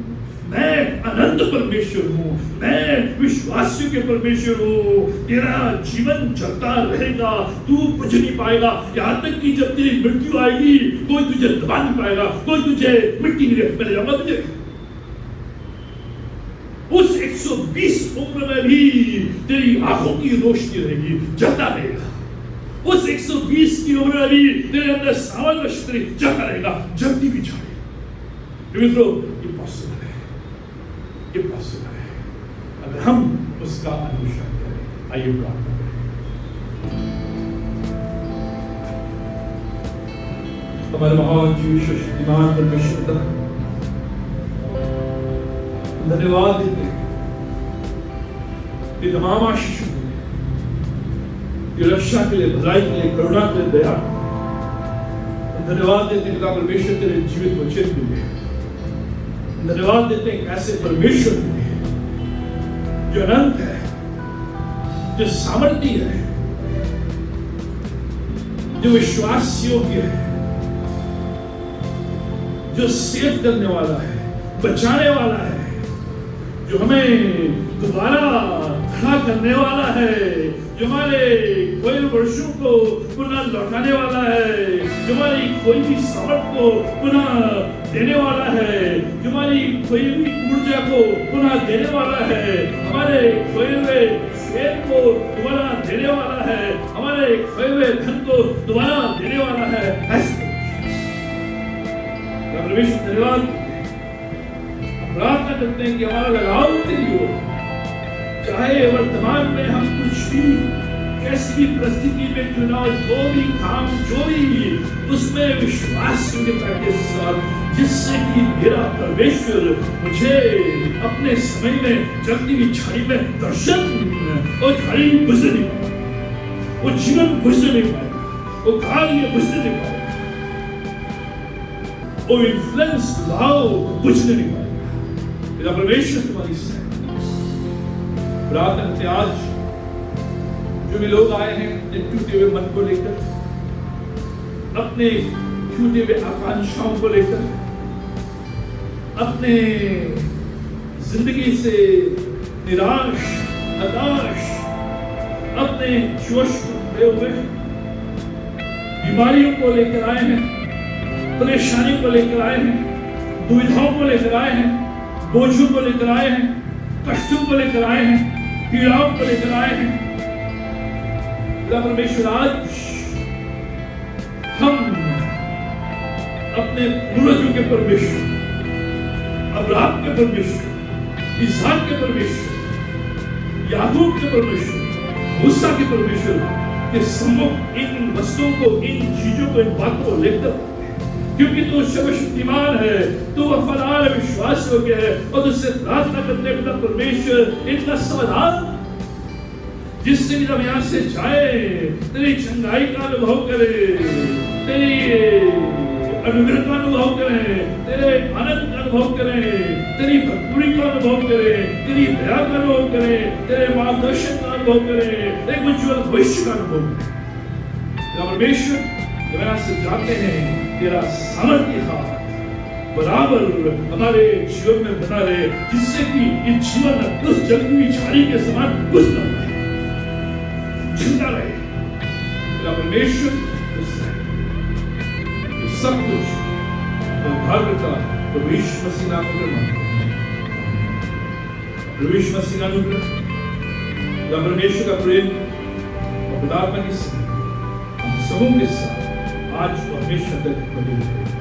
मैं अनंत परमेश्वर हूँ, मैं विश्वासियों के परमेश्वर हूँ। तेरा जीवन चलता रहेगा, तू बुझ नहीं पाएगा, यहाँ तक कि जब तेरी मृत्यु आएगी कोई तुझे दबा नहीं पाएगा, कोई तुझे मिट्टी नहीं दे। मैंने जाऊंगा तुझे उस 120 उम्र में भी तेरी आंखों की रोशनी रहेगी, जलता रहेगा। उस 120 की उम्र में भी तेरे अंदर सामर्थ्य शक्ति जलता रहेगा, जलती भी जाएगी। मित्रों, ये पॉसिबल है, ये पॉसिबल है अगर हम उसका अनुसरण करें। आइए प्रार्थना करें। हमारे महान जीवित शक्तिमान परमेश्वर, धन्यवाद देते हैं कि तमाम आशीषों के लिए, रक्षा के लिए, भलाई के लिए, करुणा के लिए, दया। धन्यवाद देते हैं पिता परमेश्वर तेरे जीवित वचन के लिए। धन्यवाद देते हैं ऐसे परमेश्वर के लिए जो अनंत है, जो सामर्थ्य है, जो विश्वास योग्य है, जो सेव करने वाला है, बचाने वाला है, जो हमें दोबारा खड़ा करने वाला है, जो हमारे खोए वर्षों को पुनः लौटाने वाला है, जो हमारी खोई हुई सामर्थ को पुनः देने वाला है, जो हमारी खोई हुई ऊर्जा को पुनः देने वाला है, हमारे खोए हुए फेर को दोबारा देने वाला है, हमारे खोए हुए धन को दोबारा देने वाला है। ऐसे परमेश्वर धन्यवाद प्रार्थना करते हैं कि हमारा लगाव तेरी ओर, चाहे वर्तमान में हम कुछ भी कैसी भी परिस्थिति में क्यों ना, जो भी काम, जो भी उसमें विश्वास के साथ, जिससे कि मेरा परमेश्वर मुझे अपने समय में जलती हुई झाड़ी में दर्शन और झाड़ी बुझने नहीं पाएगा, वो जीवन बुझने नहीं पाएगा, वो कार्य बुझने नहीं पाएगा, वो इन्फ्लुएंस भाव बुझने नहीं पाएगा। परमेश्वर तुम्हारी प्रार्थना करते आज जो भी लोग आए हैं अपने टूटे हुए मन को लेकर, अपने टूटे हुए आकांक्षाओं को लेकर, अपने जिंदगी से निराश, हताश, अपने जोश खोए हुए बीमारियों को लेकर आए हैं, परेशानियों को लेकर आए हैं, दुविधाओं को लेकर आए हैं, बोझों को लेकर आए हैं, कष्टों को लेकर आए हैं, पीड़ाओं को लेकर आए हैं। परमेश्वर आज हम अपने पूर्वजों के परमेश्वर, अब्राहम के परमेश्वर, इसहाक के परमेश्वर, याकूब के परमेश्वर, मूसा के परमेश्वर के सम्मुख इन वस्तुओं को, इन चीजों को, इन बातों को लेकर, क्योंकि तू सर्वशक्तिमान है, तू वफादार विश्वास योग्य है, और तुझसे प्रार्थना करते हैं परमेश्वर इनका समाधान, जिससे भी हम यहाँ से जाए तेरी चंगाई का अनुभव करें, तेरी अनुग्रह का अनुभव करें, तेरे आनंद का अनुभव करें, तेरी भक्ति का अनुभव करें, तेरी दया का अनुभव करें, तेरे मार्गदर्शन का अनुभव करें, एक उज्ज्वल भविष्य का अनुभव करें। परमेश्वर यहाँ से जाते हैं, तेरा सामर्थ्य हाथ बराबर हमारे जीवन में बना रहे, जिससे कि ये जीवन उस जलती हुई झाड़ी के समान बुझता रहे, जिंदा रहे। परमेश्वर सब कुछ भाग्यता प्रभु यीशु मसीह नाम में मांगते हैं। प्रभु यीशु मसीह नाम में परमेश्वर का प्रेम और पिता की समूह के साथ आज और हमेशा तक बने रहे।